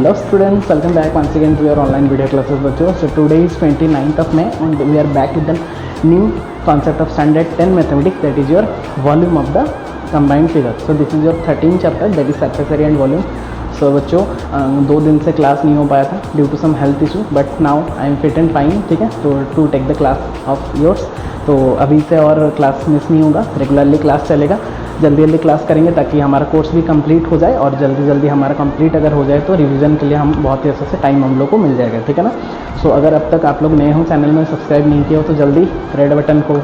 Hello students, welcome back once again to your online video classes बच्चों. So today is 29th of May and we are back with the new concept of standard 10 mathematics, that is your volume of the combined figure. So this is your 13th chapter, that is surface area and volume. So बच्चों 2 दिन से class नहीं हो पाया था due to some health issue, but now I am fit and fine. ठीक है, तो to take the class of yours. तो अभी से और क्लास मिस नहीं होगा, रेगुलरली क्लास चलेगा. जल्दी जल्दी क्लास करेंगे ताकि हमारा कोर्स भी कंप्लीट हो जाए, और जल्दी जल्दी हमारा कंप्लीट अगर हो जाए तो रिवीजन के लिए हम बहुत ही अच्छे से टाइम हम लोग को मिल जाएगा. ठीक है ना. सो अगर अब तक आप लोग नए हो, चैनल में सब्सक्राइब नहीं किया हो, तो जल्दी रेड बटन को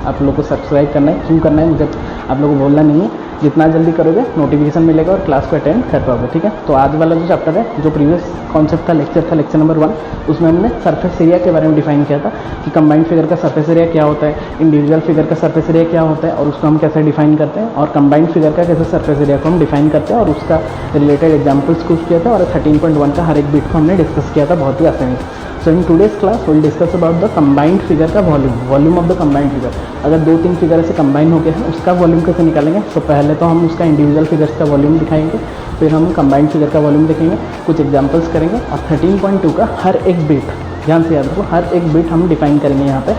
आप लोग को सब्सक्राइब करना है. क्यों करना है मुझे आप लोग को बोलना नहीं है. जितना जल्दी करोगे नोटिफिकेशन मिलेगा और क्लास को अटेंड कर पाओगे. ठीक है. तो आज वाला जो चैप्टर है, जो प्रीवियस कॉन्सेप्ट था, लेक्चर नंबर 1, उसमें हमने सरफेस एरिया के बारे में डिफाइन किया था कि कंबाइंड फिगर का सरफेस एरिया क्या होता है, इंडिविजुअल फिगर का सरफेस एरिया क्या होता है और उसको हम कैसे डिफाइन करते हैं, और कंबाइंड फिगर का कैसे सरफेस एरिया को हम डिफाइन करते हैं, और उसका रिलेटेड एग्जाम्पल्स कुछ किया था, और 13.1 का हर एक बिट को हमने डिस्कस किया था बहुत ही आसानी से. So in today's class will discuss about the combined figure का volume of the combined figure. अगर 2-3 फिगर से कंबाइन हो गए हैं, उसका वॉल्यूम कैसे निकालेंगे. तो पहले तो हम उसका इंडिविजुअल फिगर्स का वॉल्यूम दिखाएंगे, फिर हम कंबाइंड फिगर का वॉल्यूम देखेंगे, कुछ एग्जांपल्स करेंगे, और 13.2 का हर एक बिट, ध्यान से याद रखो, हर एक बिट हम डिफाइन करेंगे यहाँ पे.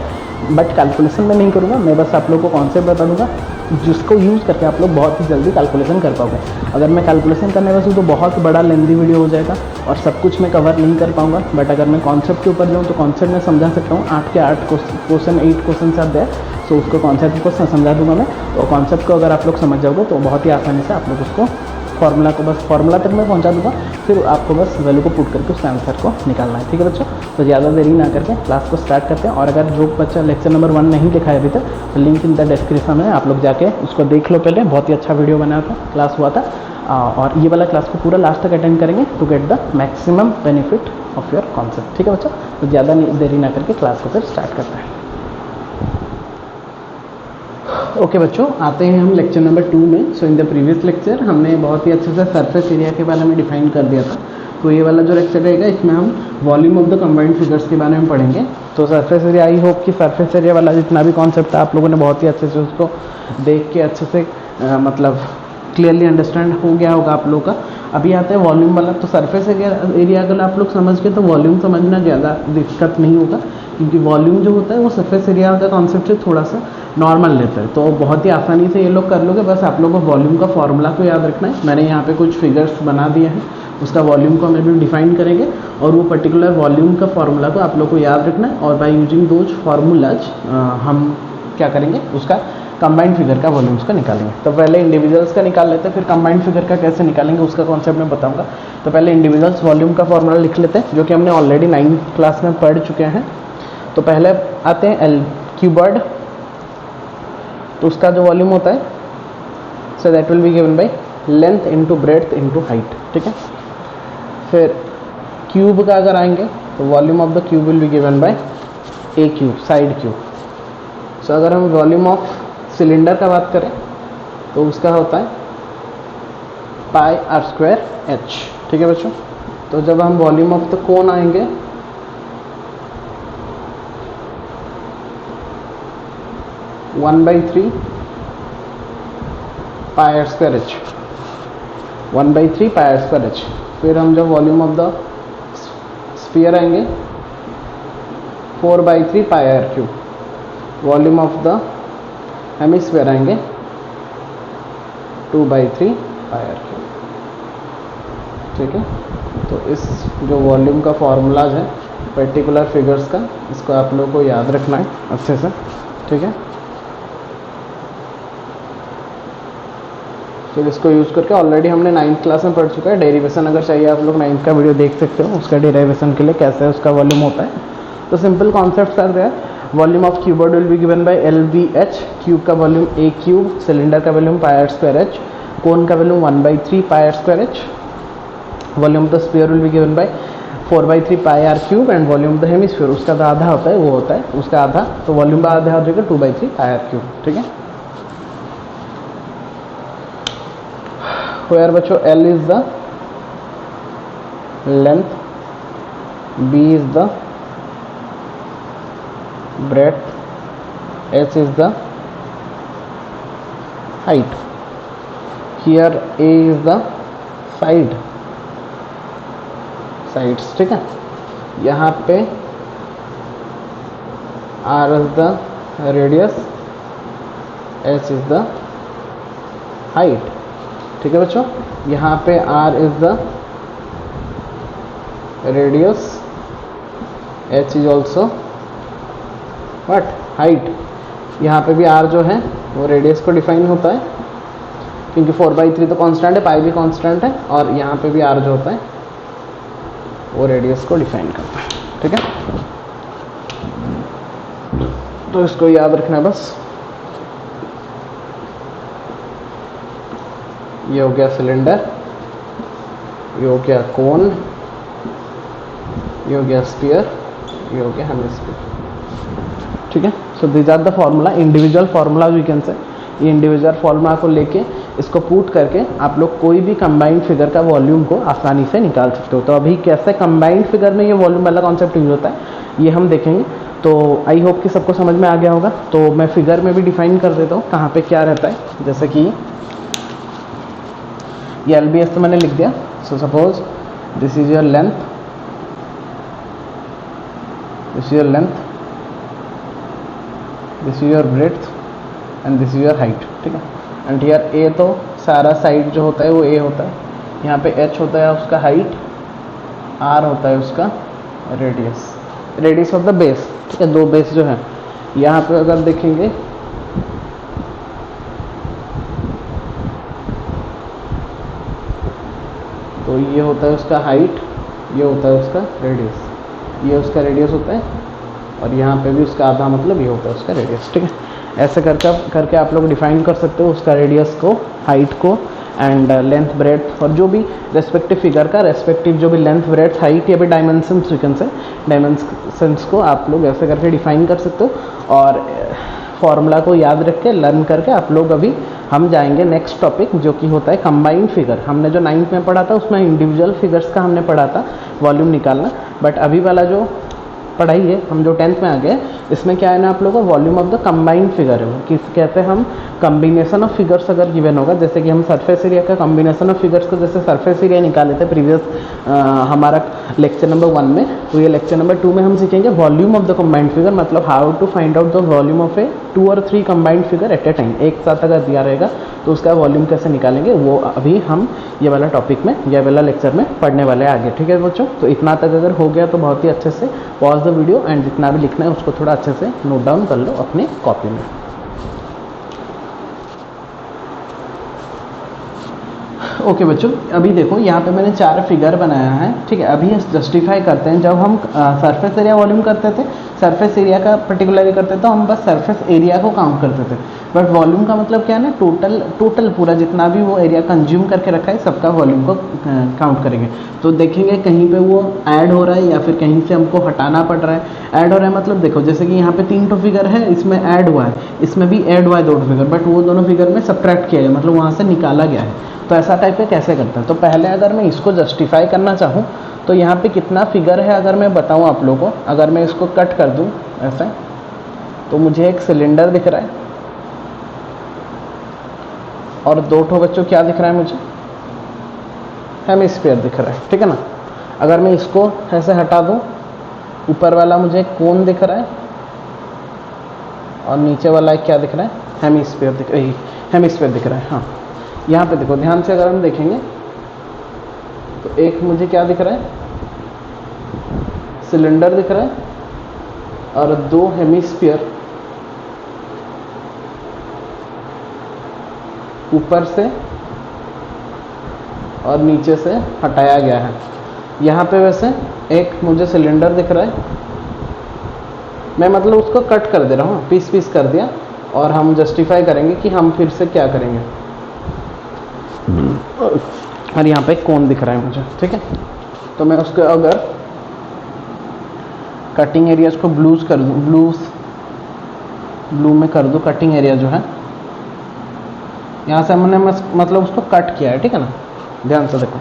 बट कैलकुलेशन में नहीं करूँगा मैं, बस आप लोगों को कॉन्सेप्ट बता दूँगा जिसको यूज़ करके आप लोग बहुत ही जल्दी कैलकुलेशन कर पाओगे. अगर मैं कैलकुलेशन करने वैसे तो बहुत बड़ा लेंथी वीडियो हो जाएगा और सब कुछ मैं कवर नहीं कर पाऊँगा. बट अगर मैं कॉन्सेप्ट के ऊपर जाऊँ तो कॉन्सेप्ट में समझा सकता हूँ. 8 के 8 क्वेश्चन 8 क्वेश्चन आते हैं, सो उसको कॉन्सेप्ट को समझा दूँगा मैं. तो कॉन्सेप्ट को अगर आप लोग समझ जाओगे तो बहुत ही आसानी से आप लोग उसको फार्मूला को बस फार्मूला तक मैं पहुंचा दूंगा, फिर आपको बस वैल्यू को पुट करके उसके आंसर को निकालना है. ठीक है बच्चों. तो ज़्यादा देरी ना करके क्लास को स्टार्ट करते हैं. और अगर जो बच्चा लेक्चर नंबर 1 नहीं देखा है अभी तक, तो लिंक इन द डिस्क्रिप्शन में आप लोग जाके उसको देख लो. पहले बहुत ही अच्छा वीडियो बनाया था, क्लास हुआ था, और ये वाला क्लास को पूरा लास्ट तक अटेंड करेंगे to get the maximum benefit of your concept. ठीक है बच्चों. तो ज़्यादा देरी ना करके क्लास को फिर स्टार्ट करते हैं. ओके बच्चों, आते हैं हम लेक्चर नंबर 2 में. सो इन द प्रीवियस लेक्चर हमने बहुत ही अच्छे से सरफेस एरिया के बारे में डिफाइन कर दिया था. तो ये वाला जो लेक्चर रहेगा, इसमें हम volume of the combined figures के बारे में पढ़ेंगे. तो सरफेस एरिया, आई होप कि सरफेस एरिया वाला जितना भी कॉन्सेप्ट था आप लोगों ने बहुत ही अच्छे से उसको देख के अच्छे से मतलब क्लियरली अंडरस्टैंड हो गया होगा आप लोगों का. अभी आता है वॉल्यूम वाला. तो सरफेस एरिया अगर आप लोग समझ गए तो वॉल्यूम समझना ज़्यादा दिक्कत नहीं होगा, क्योंकि वॉल्यूम जो होता है वो सरफेस एरिया का कॉन्सेप्ट से थोड़ा सा नॉर्मल लेता है. तो बहुत ही आसानी से ये लोग कर लोगे. बस आप लोगों को वॉल्यूम का फॉर्मूला को याद रखना है. मैंने यहाँ पे कुछ फिगर्स बना दिए हैं, उसका वॉल्यूम को हम अभी डिफाइन करेंगे, और वो पर्टिकुलर वॉल्यूम का फॉर्मूला को आप लोग को याद रखना है. और बाय यूजिंग दोज फार्मूलाज हम क्या करेंगे, उसका कंबाइंड फिगर का वॉल्यूम्स का निकालेंगे. तो पहले इंडिविजुअल्स का निकाल लेते हैं, फिर कंबाइंड फिगर का कैसे निकालेंगे उसका कॉन्सेप्ट मैं बताऊंगा. तो पहले इंडिविजुअल्स वॉल्यूम का फॉर्मूला लिख लेते हैं, जो कि हमने ऑलरेडी 9th क्लास में पढ़ चुके हैं. तो पहले आते हैं एल क्यूबर्ड. तो उसका जो वॉल्यूम होता है, so that will be given by length into breadth into height. ठीक है. फिर क्यूब का अगर आएंगे तो volume of the cube will be given by a cube, side cube. So अगर हम वॉल्यूम ऑफ सिलेंडर का बात करें तो उसका होता है पाई आर स्क्वायर एच. ठीक है बच्चों. तो जब हम वॉल्यूम ऑफ द कोन आएंगे, one by 3 pi are square H, 1/3 pi are square H. फिर हम जब वॉल्यूम ऑफ द स्फीयर आएंगे, 4/3 pi are cube. Volume of the hemisphere आएंगे 2/3 पाई आर क्यूब. ठीक है. तो इस जो वॉल्यूम का फॉर्मूलाज है पर्टिकुलर फिगर्स का, इसको आप लोगों को याद रखना है अच्छे से. ठीक है. फिर इसको यूज़ करके ऑलरेडी हमने 9th क्लास में पढ़ चुका है. डेरिवेशन अगर चाहिए आप लोग 9th का वीडियो देख सकते हो, उसका डेरिवेशन के लिए कैसे उसका वॉल्यूम होता है. तो सिंपल कॉन्सेप्ट कर दिया. Volume of cuboid will be given by L B H. Cube का वॉल्यूम ए क्यूब, सिलेंडर का volume pi are square H, cone का volume 1/3 pi are square H. Volume of the sphere will be given by 4/3 pi are cube. And volume of the hemisphere, उसका जो आधा होता है वो होता है उसका आधा, तो वॉल्यूम का आधा हो जाएगा 2/3 पाई आर क्यूब. ठीक है. Where बच्चों L is the length, B is the breadth, H is the height. Here A is the side, sides, ठीक है। यहाँ पे R is the radius, H is the height, ठीक है बच्चों। यहाँ पे R is the radius, H is also what, height. यहाँ पे भी R जो है वो रेडियस को डिफाइन होता है, क्योंकि 4/3 तो कांस्टेंट है, पाई भी कांस्टेंट है, और यहाँ पे भी R जो होता है वो रेडियस को डिफाइन करता है, ठीक है। तो इसको याद रखना है बस। ये हो गया सिलेंडर, ये हो गया कोन, ये हो गया स्फीयर, ये हो गया हेमिस्फीयर, ठीक है। So this are the formula, individual formula we can say. ये इंडिविजुअल फार्मूला को लेके इसको पुट करके आप लोग कोई भी कंबाइंड फिगर का वॉल्यूम को आसानी से निकाल सकते हो। तो अभी कैसे कंबाइंड फिगर में ये वॉल्यूम वाला कॉन्सेप्ट यूज होता है ये हम देखेंगे। तो आई होप कि सबको समझ में आ गया होगा। तो मैं फिगर में भी डिफाइन कर देता हूँ कहाँ पे क्या रहता है। जैसे कि ये LBS तो मैंने लिख दिया। So suppose this is your length, this is your length, this is your breadth and this is your height, ठीक है। एंड हियर ए तो सारा साइड जो होता है वो ए होता है, यहाँ पे H होता है उसका हाइट, R होता है उसका radius, radius of the base, ठीक है। दो बेस जो है यहाँ पे अगर देखेंगे तो ये होता है उसका हाइट, ये होता है उसका रेडियस, ये उसका रेडियस होता है, और यहाँ पे भी उसका आधा मतलब ये होता है उसका रेडियस, ठीक है। ऐसे करके आप लोग डिफाइन कर सकते हो उसका रेडियस को, हाइट को, एंड लेंथ ब्रेड्थ, और जो भी रेस्पेक्टिव फिगर का रेस्पेक्टिव जो भी लेंथ ब्रेड्थ हाइट या भी dimensions we can say, dimensions को आप लोग ऐसे करके डिफाइन कर सकते हो। और फॉर्मूला को याद रख के लर्न करके आप लोग अभी हम जाएंगे नेक्स्ट टॉपिक जो कि होता है कंबाइंड फिगर। हमने जो 9th में पढ़ा था उसमें इंडिविजुअल फिगर्स का हमने पढ़ा था वॉल्यूम निकालना, बट अभी वाला जो पढ़ाई है हम जो 10th में आ गए इसमें क्या है ना आप लोगों को volume of the combined figure है। किस कहते हैं हम, कम्बिनेशन ऑफ फिगर्स अगर गिवन होगा, जैसे कि हम सरफेस एरिया का कम्बिनेशन ऑफ फिगर्स को जैसे सरफेस एरिया निकाले थे प्रीवियस हमारा लेक्चर नंबर 1 में, तो ये लेक्चर नंबर 2 में हम सीखेंगे volume of the combined figure, मतलब how to find out the volume of a 2 और 3 combined figure at a time. एक साथ अगर दिया रहेगा तो उसका वॉल्यूम कैसे निकालेंगे वो अभी हम ये वाला टॉपिक में, ये वाला लेक्चर में पढ़ने वाले हैं आगे, ठीक है बच्चों। तो इतना तक अगर हो गया तो बहुत ही अच्छे से पॉज द वीडियो एंड जितना भी लिखना है उसको थोड़ा अच्छे से नोट डाउन कर लो अपने कॉपी में। ओके बच्चों, अभी देखो यहाँ पे मैंने 4 फिगर बनाया है, ठीक है। अभी जस्टिफाई करते हैं, जब हम सरफेस एरिया वॉल्यूम करते थे, सरफेस एरिया का पर्टिकुलरली करते थे तो हम बस सरफेस एरिया को काउंट करते थे, बट वॉल्यूम का मतलब क्या है ना, टोटल पूरा जितना भी वो एरिया कंज्यूम करके रखा है सबका वॉल्यूम को काउंट करेंगे। तो देखेंगे कहीं पे वो ऐड हो रहा है या फिर कहीं से हमको हटाना पड़ रहा है। ऐड हो रहा है मतलब देखो जैसे कि यहाँ पे 3 तो फिगर है, इसमें ऐड हुआ है, इसमें भी ऐड हुआ है 2 फिगर, बट वो दोनों फिगर में सब्ट्रैक्ट किया गया, मतलब वहाँ से निकाला गया है। तो ऐसा टाइप पे कैसे करते हैं, तो पहले अगर मैं इसको जस्टिफाई करना चाहूँ तो यहाँ पे कितना फिगर है अगर मैं बताऊँ आप लोगों को, अगर मैं इसको कट कर दूँ ऐसे, तो मुझे एक सिलेंडर दिख रहा है और 2 ठो बच्चों क्या दिख रहा है मुझे, हेमिस्फीयर दिख रहा है, ठीक है ना। अगर मैं इसको ऐसे हटा दूँ, ऊपर वाला मुझे कोन दिख रहा है और नीचे वाला एक क्या दिख रहा है, हेमिस्फीयर दिख रहा है। हाँ, यहाँ पे देखो ध्यान से अगर हम देखेंगे तो एक मुझे क्या दिख रहा है, सिलेंडर दिख रहा है और 2 हेमिस्फीयर ऊपर से और नीचे से हटाया गया है। यहाँ पे वैसे एक मुझे सिलेंडर दिख रहा है, मैं मतलब उसको कट कर दे रहा हूँ, पीस कर दिया, और हम जस्टिफाई करेंगे कि हम फिर से क्या करेंगे। और यहाँ पे कोन दिख रहा है मुझे, ठीक है। तो मैं उसको अगर कटिंग एरियाज को ब्लू में कर दूँ, कटिंग एरिया जो है यहाँ से हमने मतलब उसको कट किया है, ठीक है ना। ध्यान से देखो,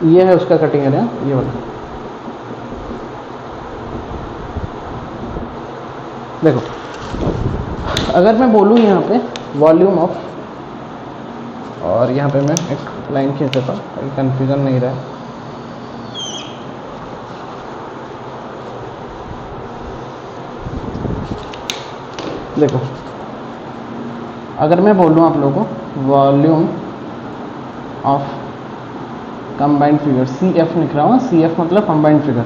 ये है उसका कटिंग एरिया, ये वाला। देखो अगर मैं बोलूँ यहाँ पे वॉल्यूम ऑफ, और यहाँ पे मैं एक लाइन खींच देता हूँ ताकि कन्फ्यूजन नहीं रहे। देखो अगर मैं बोलूँ आप लोगों को volume of combined figure, C F लिख रहा हूँ, सी एफ मतलब कंबाइंड फिगर,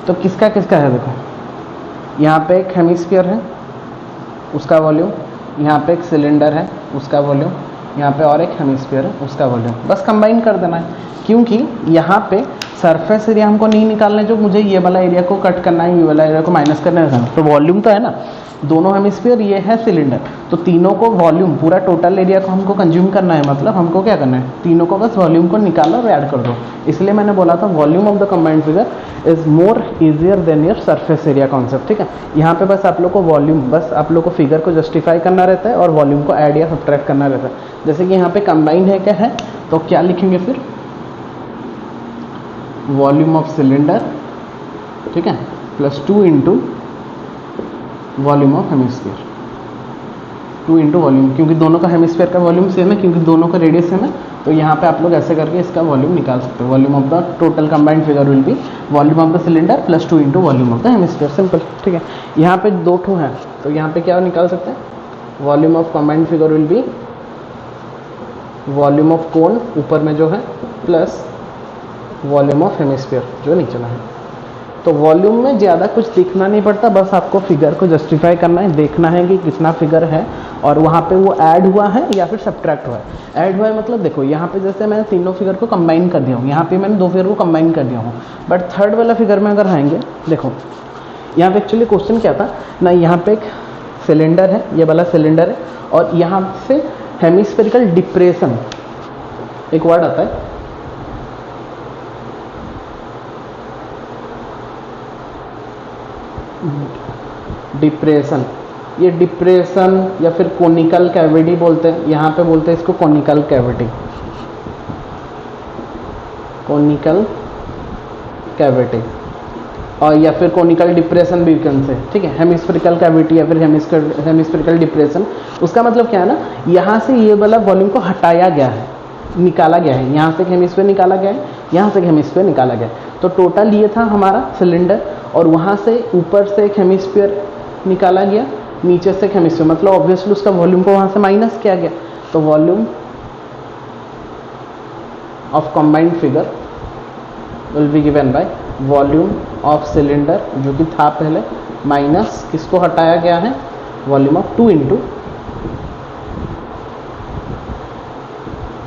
तो किसका किसका है। देखो यहाँ पे एक हेमिस्फीयर है उसका वॉल्यूम, यहाँ पे एक सिलेंडर है उसका वॉल्यूम, यहाँ पे और एक हेमिस्फीयर है उसका वॉल्यूम, बस कंबाइन कर देना है। क्योंकि यहाँ पे सरफेस एरिया हमको नहीं निकालना है, जो मुझे ये वाला एरिया को कट करना है, ये वाला एरिया को माइनस करना है, तो वॉल्यूम तो है ना, दोनों हेमिस्फीयर, ये है सिलेंडर, तो तीनों को वॉल्यूम, पूरा टोटल एरिया को हमको कंज्यूम करना है, मतलब हमको क्या करना है, तीनों को बस वॉल्यूम को निकालो और ऐड कर दो। इसलिए मैंने बोला था volume of the combined figure is more easier than your surface area concept. ठीक है, यहाँ पे बस आप लोग को वॉल्यूम, बस आप लोग को फिगर को जस्टिफाई करना रहता है और वॉल्यूम को ऐड या सब्ट्रैक्ट करना रहता है। जैसे कि यहाँ पे कंबाइंड है क्या है, तो क्या लिखेंगे फिर, वॉल्यूम ऑफ सिलेंडर, ठीक है, plus 2 into volume of hemisphere, 2 into volume, क्योंकि दोनों का हेमिस्फीयर का वॉल्यूम सेम है, क्योंकि दोनों का रेडियस सेम है, तो यहाँ पे आप लोग ऐसे करके इसका वॉल्यूम निकाल सकते हो। Volume of the total combined figure will be volume of the cylinder plus 2 into volume of the hemisphere, simple. ठीक है, यहाँ पे 2 ठो है, तो यहाँ पे क्या निकाल सकते हैं, volume of combined figure will be volume of cone ऊपर में जो है प्लस वॉल्यूम ऑफ हेमिस्फीयर जो नीचे में है। तो वॉल्यूम में ज़्यादा कुछ दिखना नहीं पड़ता, बस आपको फिगर को जस्टिफाई करना है, देखना है कि कितना फिगर है और वहाँ पे वो ऐड हुआ है या फिर सब्ट्रैक्ट हुआ है। ऐड हुआ है मतलब देखो यहाँ पे जैसे मैंने तीनों फिगर को कंबाइन कर दिया हूँ, यहाँ पे मैंने 2 फिगर को कंबाइन कर दिया हूँ, बट थर्ड वाला फिगर में अगर आएंगे, देखो यहाँ पे एक्चुअली क्वेश्चन क्या था ना, यहाँ पे एक सिलेंडर है, ये वाला सिलेंडर है, और यहाँ से हेमिस्फेरिकल डिप्रेशन एक वर्ड आता है, डिप्रेशन, ये डिप्रेशन या फिर कोनिकल कैविटी बोलते हैं, यहाँ पे बोलते हैं इसको कोनिकल कैविटी, कोनिकल कैविटी, और या फिर कोनिकल डिप्रेशन भी कन से, ठीक है, हेमिस्फेरिकल कैविटी या फिर हेमिस्फेरिकल डिप्रेशन। उसका मतलब क्या है ना, यहाँ से ये वाला वॉल्यूम को हटाया गया है, निकाला गया है, यहाँ से एक हेमिस्फीयर निकाला गया है, यहाँ से एक हेमिस्फीयर निकाला गया है, तो टोटल ये था हमारा सिलेंडर, और वहाँ से ऊपर से एक हेमिस्फीयर निकाला गया, नीचे से एक हेमिस्फीयर, मतलब ऑब्वियसली उसका वॉल्यूम को वहाँ से माइनस किया गया, तो volume of combined figure will be given by volume of cylinder जो कि था पहले, माइनस किसको हटाया गया है, volume of 2 into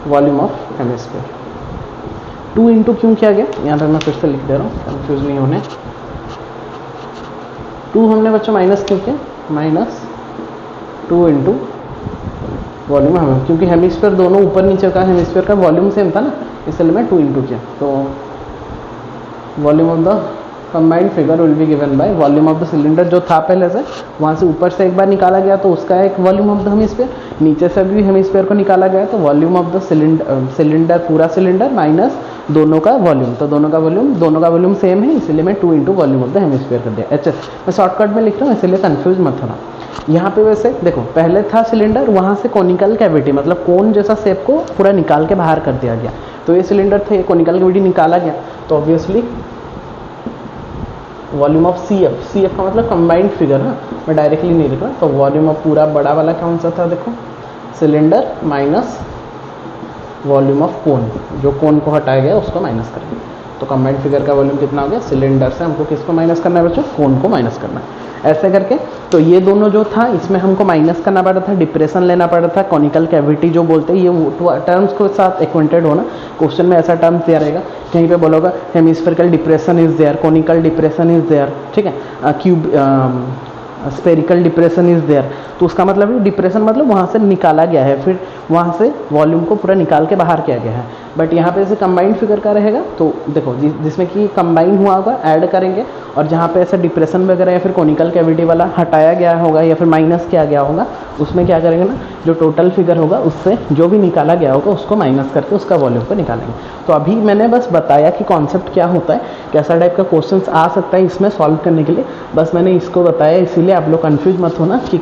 volume of hemisphere. 2 into क्यों किया गया, यहाँ पर मैं फिर से लिख दे रहा हूँ कंफ्यूज नहीं होने। 2 हमने बच्चों माइनस क्यों किया, माइनस 2 इंटू वॉल्यूम हमें, क्योंकि हेमिस्फीयर दोनों ऊपर नीचे का हेमिस्फीयर का वॉल्यूम सेम था ना, इसलिए मैं 2 इंटू किया। तो volume of the combined figure will be given by volume of the cylinder जो था पहले से, वहाँ से ऊपर से एक बार निकाला गया तो उसका एक वॉल्यूम ऑफ द हेमिस्फीयर, नीचे से भी हेमिस्फीयर को निकाला गया तो वॉल्यूम ऑफ द सिलेंडर पूरा सिलेंडर माइनस दोनों का वॉल्यूम, तो दोनों का वॉल्यूम सेम है, इसलिए मैं 2 into volume of the hemisphere कर दिया। अच्छा, मैं शॉर्टकट में लिख रहा हूँ इसलिए कंफ्यूज मत होना। यहाँ पे वैसे देखो पहले था सिलेंडर, वहाँ से कोनिकल कैविटी मतलब कोन जैसा शेप को पूरा निकाल के बाहर कर दिया गया, तो ये सिलेंडर थे, कोनिकल कैविटी निकाला गया, तो obviously volume of C F का मतलब कंबाइंड फिगर है, मैं डायरेक्टली नहीं लिख रहा, तो वॉल्यूम ऑफ पूरा बड़ा वाला कौन सा था, देखो cylinder minus volume of cone, जो कोन को हटाया गया उसको माइनस करेंगे, तो कंबाइंड फिगर का वॉल्यूम कितना हो गया, सिलेंडर से हमको किसको माइनस करना है बच्चों, कोन को माइनस करना है, ऐसे करके। तो ये दोनों जो था इसमें हमको माइनस करना पड़ा था, डिप्रेशन लेना पड़ा था, कॉनिकल कैविटी जो बोलते हैं, ये टर्म्स के साथ एक्वेंटेड होना, क्वेश्चन में ऐसा टर्म्स दिया रहेगा, कहीं पे बोलोगा hemispherical depression is there, conical depression is there, ठीक है, cube spherical depression is there, तो उसका मतलब डिप्रेशन मतलब वहाँ से निकाला गया है, फिर वहाँ से वॉल्यूम को पूरा निकाल के बाहर किया गया है। बट यहाँ पे जैसे कंबाइंड फिगर का रहेगा तो देखो जिसमें कि कंबाइन हुआ होगा ऐड करेंगे, और जहाँ पे ऐसा डिप्रेशन वगैरह या फिर कोनिकल कैविटी वाला हटाया गया होगा या फिर माइनस किया गया होगा, उसमें क्या करेंगे ना, जो टोटल फिगर होगा उससे जो भी निकाला गया होगा उसको माइनस करके उसका वॉल्यूम को निकालेंगे। तो अभी मैंने बस बताया कि कॉन्सेप्ट क्या होता है, कैसा टाइप का क्वेश्चन आ सकता है इसमें सॉल्व करने के लिए, बस मैंने इसको बताया, इसीलिए आप लोग कंफ्यूज मत होना, कि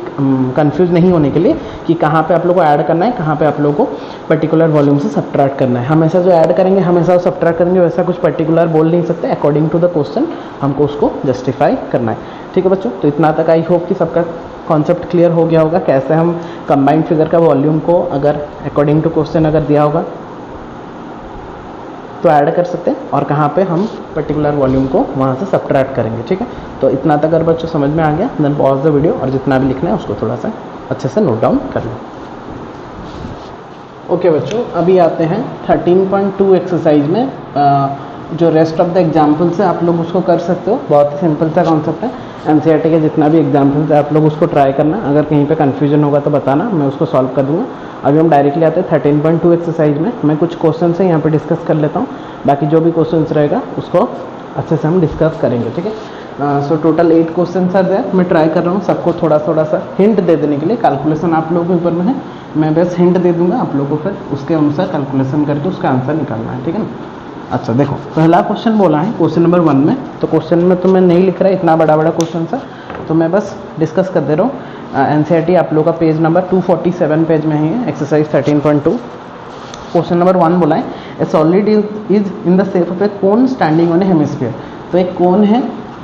कंफ्यूज नहीं होने के लिए कि कहाँ पे आप लोग को ऐड करना है, कहाँ पे आप लोग को पर्टिकुलर वॉल्यूम से सब्ट्रैक्ट करना है। हमेशा जो ऐड करेंगे हमेशा सब्ट्रैक्ट करेंगे, वैसा कुछ पर्टिकुलर बोल नहीं सकते, अकॉर्डिंग टू द क्वेश्चन हमको उसको जस्टिफाई करना है। ठीक है बच्चों, तो इतना तक आई होप कि सबका कॉन्सेप्ट क्लियर हो गया होगा, कैसे हम कंबाइंड फिगर का वॉल्यूम को अगर अकॉर्डिंग टू क्वेश्चन अगर दिया होगा तो ऐड कर सकते हैं, और कहाँ पे हम पर्टिकुलर वॉल्यूम को वहाँ से सब्ट्रैक्ट करेंगे। ठीक है, तो इतना तक अगर बच्चों समझ में आ गया, देन पॉज द वीडियो और जितना भी लिखना है उसको थोड़ा सा अच्छे से नोट डाउन कर लो। ओके बच्चों, अभी आते हैं 13.2 एक्सरसाइज में। जो रेस्ट ऑफ द एग्जाम्पल्स है आप लोग उसको कर सकते हो, बहुत ही सिंपल सा कॉन्सेप्ट है। एनसीईआरटी के जितना भी एग्जाम्पल्स है आप लोग उसको ट्राई करना, अगर कहीं पे कन्फ्यूजन होगा तो बताना, मैं उसको सॉल्व कर दूंगा। अभी हम डायरेक्टली आते हैं 13.2 एक्सरसाइज में। मैं कुछ क्वेश्चन से यहाँ पे डिस्कस कर लेता हूँ, बाकी जो भी क्वेश्चन रहेगा उसको अच्छे से हम डिस्कस करेंगे। ठीक है, so total 8 question are there. मैं ट्राई कर रहा हूँ सबको थोड़ा थोड़ा सा हिंट दे देने के लिए। कैलकुलेशन आप लोगों के ऊपर में है, मैं बस हिंट दे दूंगा, आप लोगों को फिर उसके अनुसार कैलकुलेशन करके उसका आंसर निकालना है। ठीक है ना। अच्छा देखो, पहला क्वेश्चन बोला है क्वेश्चन नंबर 1 में, तो क्वेश्चन में तो मैं नहीं लिख रहा, इतना बड़ा बड़ा क्वेश्चन है तो मैं बस डिस्कस कर दे रहा हूँ। एनसीईआरटी आप लोग का पेज नंबर 247 पेज में ही है, एक्सरसाइज 13.2। क्वेश्चन नंबर 1 बोला है ए solid is in the shape of A cone standing on A hemisphere. तो एक कोन है,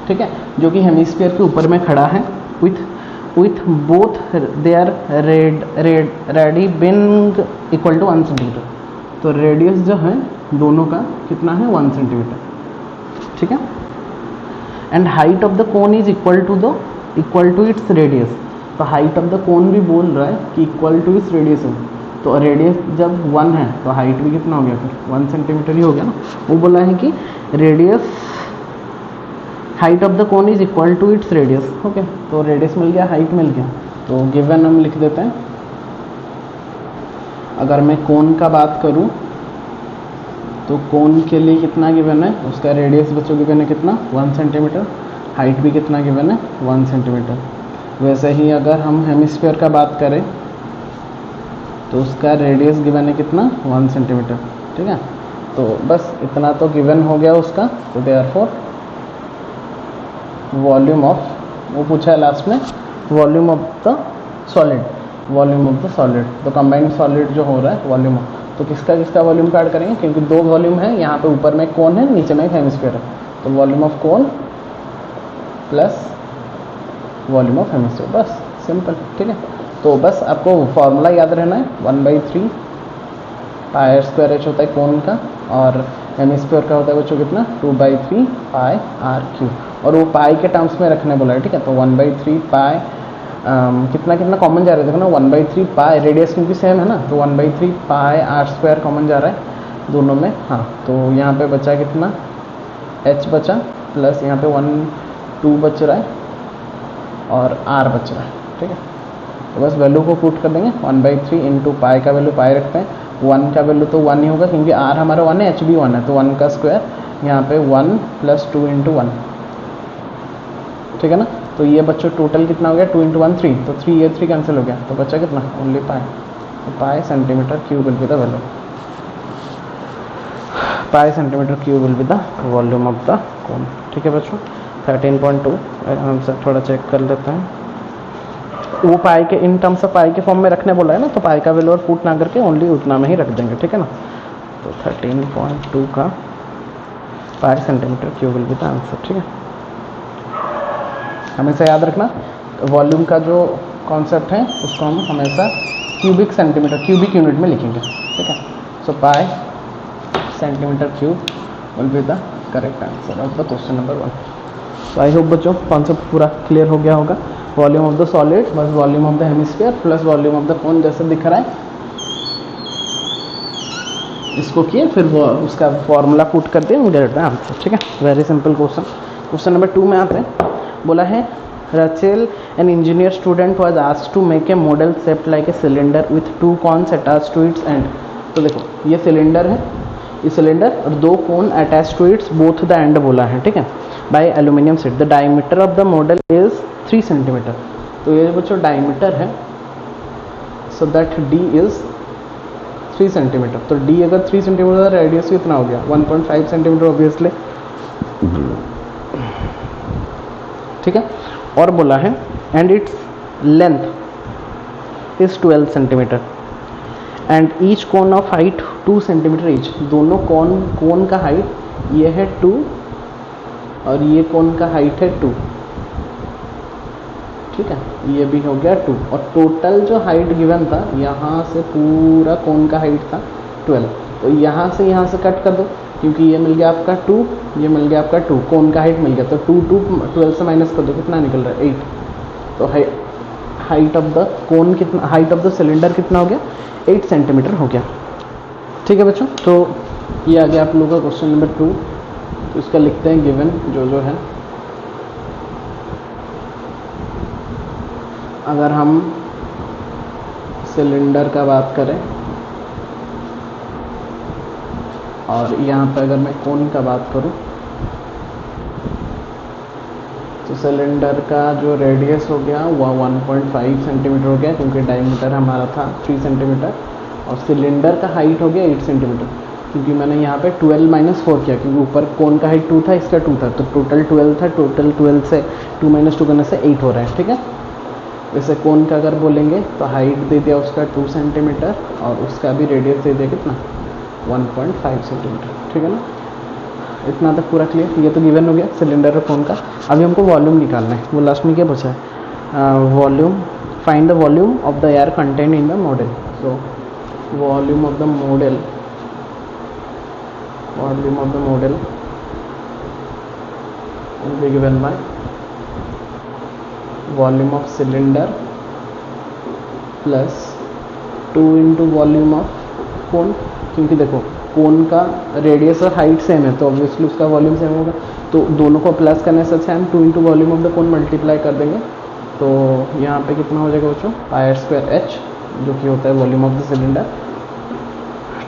ठीक है, जो कि हेमिस्फीयर के ऊपर में खड़ा है, with both there radii being equal to 1 centimetre. तो रेडियस जो है दोनों का कितना है, 1 सेंटीमीटर। ठीक है, and height of the cone is equal to its radius. तो हाइट ऑफ द कोन भी बोल रहा है कि इक्वल टू इट्स रेडियस है, तो रेडियस जब 1 है तो हाइट भी कितना हो गया, फिर 1 सेंटीमीटर ही हो गया ना। वो बोला है कि radius height of the cone is equal to its radius. Okay, तो रेडियस मिल गया, हाइट मिल गया, तो गिवन हम लिख देते हैं। अगर मैं कोन का बात करूं तो कोन के लिए कितना गिवन है, उसका रेडियस बच्चों गिवन है कितना, 1 सेंटीमीटर, हाइट भी कितना गिवन है, 1 सेंटीमीटर। वैसे ही अगर हम हेमिस्फीयर का बात करें तो उसका रेडियस गिवन है कितना, 1 सेंटीमीटर। ठीक है, तो बस इतना तो गिवन हो गया उसका। तो देयरफॉर वॉल्यूम ऑफ, वो पूछा है लास्ट में, volume of the solid, volume of the solid. तो कंबाइंड सॉलिड जो हो रहा है वॉल्यूम ऑफ, तो किसका वॉल्यूम का ऐड करेंगे, क्योंकि 2 वॉल्यूम है, यहाँ पे ऊपर में एक कोन है, नीचे में एक हेमिस्फीयर है, तो volume of cone plus volume of hemisphere, बस सिंपल। ठीक है, तो बस आपको फॉर्मूला याद रहना है, 1/3 पाई स्क्वायर एच होता है कोन का, और हेमिस्फीयर का होता है बच्चों कितना, 2/3 पाई आर क्यू, और वो पाई के टर्म्स में रखने बोला है। ठीक है, तो 1/3 पाई कितना कॉमन जा रहा है, देखो ना, 1/3 पाई, रेडियस क्योंकि सेम है ना, तो 1/3 पाई आर स्क्वायर कॉमन जा रहा है दोनों में। हाँ, तो यहाँ पे बचा कितना, h बचा, प्लस यहाँ पे 2 बच रहा है और r बच रहा है। ठीक है, तो बस वैल्यू को पुट कर देंगे, 1/3 इंटू पाई का वैल्यू पाई रखते हैं, 1 का वैल्यू तो 1 ही होगा क्योंकि r हमारा 1 है, h भी 1 है, तो 1 का स्क्वायर यहाँ पे 1 + 2 × 1। ठीक है ना, तो ये बच्चों टोटल कितना हो गया, 2 × 1 3, तो 3 ये 3 कैंसिल हो गया, तो बचा कितना, ओनली पाई। तो पाई centimetre cube will be the value, pi centimetre cube will be the volume of the कोन। ठीक है बच्चों, 13.2 हम सब थोड़ा चेक कर लेते हैं। वो पाई के इन टर्म्स ऑफ पाई के फॉर्म में रखने बोला है ना, तो पाई का वैल्यू और पुट ना करके ओनली उतना में ही रख देंगे। ठीक है ना, तो 13.2 का पाई centimetre cube will be the answer. ठीक है, हमेशा याद रखना वॉल्यूम का जो कॉन्सेप्ट है उसको हम हमेशा क्यूबिक सेंटीमीटर, क्यूबिक यूनिट में लिखेंगे। ठीक है, so pi centimetre cube will be the correct answer of the question number 1। तो आई होप बच्चों कॉन्सेप्ट पूरा क्लियर हो गया होगा। वॉल्यूम ऑफ द सॉलिड बस volume of the hemisphere plus volume of the cone जैसे दिख रहा है, इसको किए फिर वो उसका फॉर्मूला पुट कर दिया, मुझे रहता है आंसर। ठीक है, very simple question. Question number 2 में आते हैं, बोला है Rachel, an engineer student, was asked to make a model shaped like a cylinder with two cones attached to its end. तो देखो ये सिलेंडर है, ये सिलेंडर और दो cone attach to its both the end बोला है, ठीक है, by aluminium sheet. The diameter of the model is 3 centimetre. तो ये बच्चों डायमीटर है, so that D is 3 centimetre. तो डी अगर 3 सेंटीमीटर, रेडियस कितना हो गया 1.5 सेंटीमीटर ऑब्वियसली, ठीक है. और बोला है and its length is 12 centimetre and each cone of height 2 centimetre each. दोनों कोन का हाइट ये है 2 और ये कोन का हाइट है 2, ठीक है, ये भी हो गया 2. और टोटल जो हाइट गिवन था यहाँ से पूरा कोन का हाइट था 12. तो यहाँ से कट कर दो क्योंकि ये मिल गया आपका 2, ये मिल गया आपका 2, कोन का हाइट मिल गया. तो 12 से माइनस कर दो, कितना निकल रहा है 8. तो हाइट ऑफ द कोन कितना, हाइट ऑफ द सिलेंडर कितना हो गया 8 सेंटीमीटर हो गया, ठीक है बच्चों. तो ये आ गया आप लोगों का क्वेश्चन नंबर 2. तो इसका लिखते हैं गिवन जो है. अगर हम सिलेंडर का बात करें और यहाँ पर अगर मैं कोन का बात करूँ तो सिलेंडर का जो रेडियस हो गया वह 1.5 सेंटीमीटर हो गया क्योंकि डायमीटर हमारा था 3 सेंटीमीटर. और सिलेंडर का हाइट हो गया 8 सेंटीमीटर क्योंकि मैंने यहाँ पे 12 - 4 किया क्योंकि ऊपर कोन का हाइट 2 था, इसका 2 था. तो टोटल 12 था, टोटल 12 से 2 - 2 करने से 8 हो रहा है, ठीक है. वैसे कोन का अगर बोलेंगे तो हाइट दे दिया उसका 2 सेंटीमीटर और उसका भी रेडियस दे दिया कितना 1.5 सेंटीमीटर, ठीक है ना. इतना तक पूरा क्लियर. ये तो गिवन हो गया सिलेंडर और कोन का. अभी हमको वॉल्यूम निकालना है. वो लास्ट में क्या पूछा है, volume, find the volume of the air content in the model. So volume of the model, volume of the model will be given by volume of cylinder plus 2 into volume of cone. क्योंकि देखो कोन का radius और height same है तो obviously उसका volume same होगा. तो दोनों को प्लस करने से अच्छा हम 2 into volume of the cone multiply कर देंगे. तो यहाँ पे कितना हो जाएगा बच्चों πr² जो कि होता है volume of the cylinder,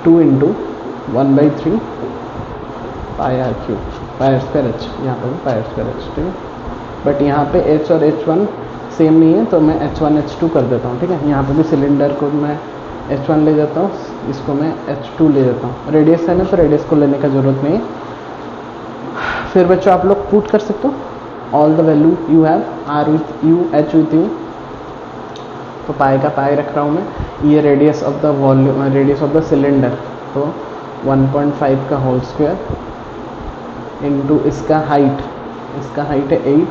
2 into 1/3 πr3 πr²h. यहाँ पे πr²h, ठीक है. बट यहाँ पे h और h1 सेम नहीं है तो मैं h1 h2 कर देता हूँ, ठीक है. यहाँ पे भी सिलेंडर को मैं h1 ले जाता हूँ, इसको मैं h2 ले जाता हूँ. रेडियस है ना तो रेडियस को लेने का ज़रूरत नहीं है. फिर बच्चों आप लोग पुट कर सकते हो all the value you have, r with you, h with you. तो पाई का पाई रख रहा हूँ मैं. ये radius of the volume, radius of the cylinder, तो 1.5 का होल स्क्वायर इंटू इसका हाइट है 8,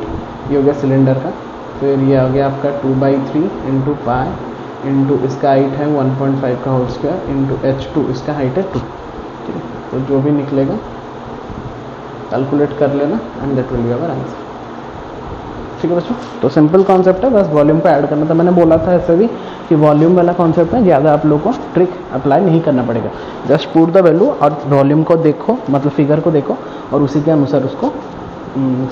ये हो गया सिलेंडर का. फिर ये आ गया आपका 2/3 इंटू पाई इंटू इसका हाइट है 1.5 का होल स्क्वायर इंटू h2, इसका हाइट है 2, ठीक है. तो जो भी निकलेगा कैलकुलेट कर लेना and that will be our answer, ठीक है बच्चों. तो सिंपल कॉन्सेप्ट है, बस वॉल्यूम को ऐड करना था. मैंने बोला था ऐसे भी कि वॉल्यूम वाला कॉन्सेप्ट में ज़्यादा आप लोगों को ट्रिक अप्लाई नहीं करना पड़ेगा. जस्ट पुट द वैल्यू और वॉल्यूम को देखो, मतलब फिगर को देखो और उसी के अनुसार उसको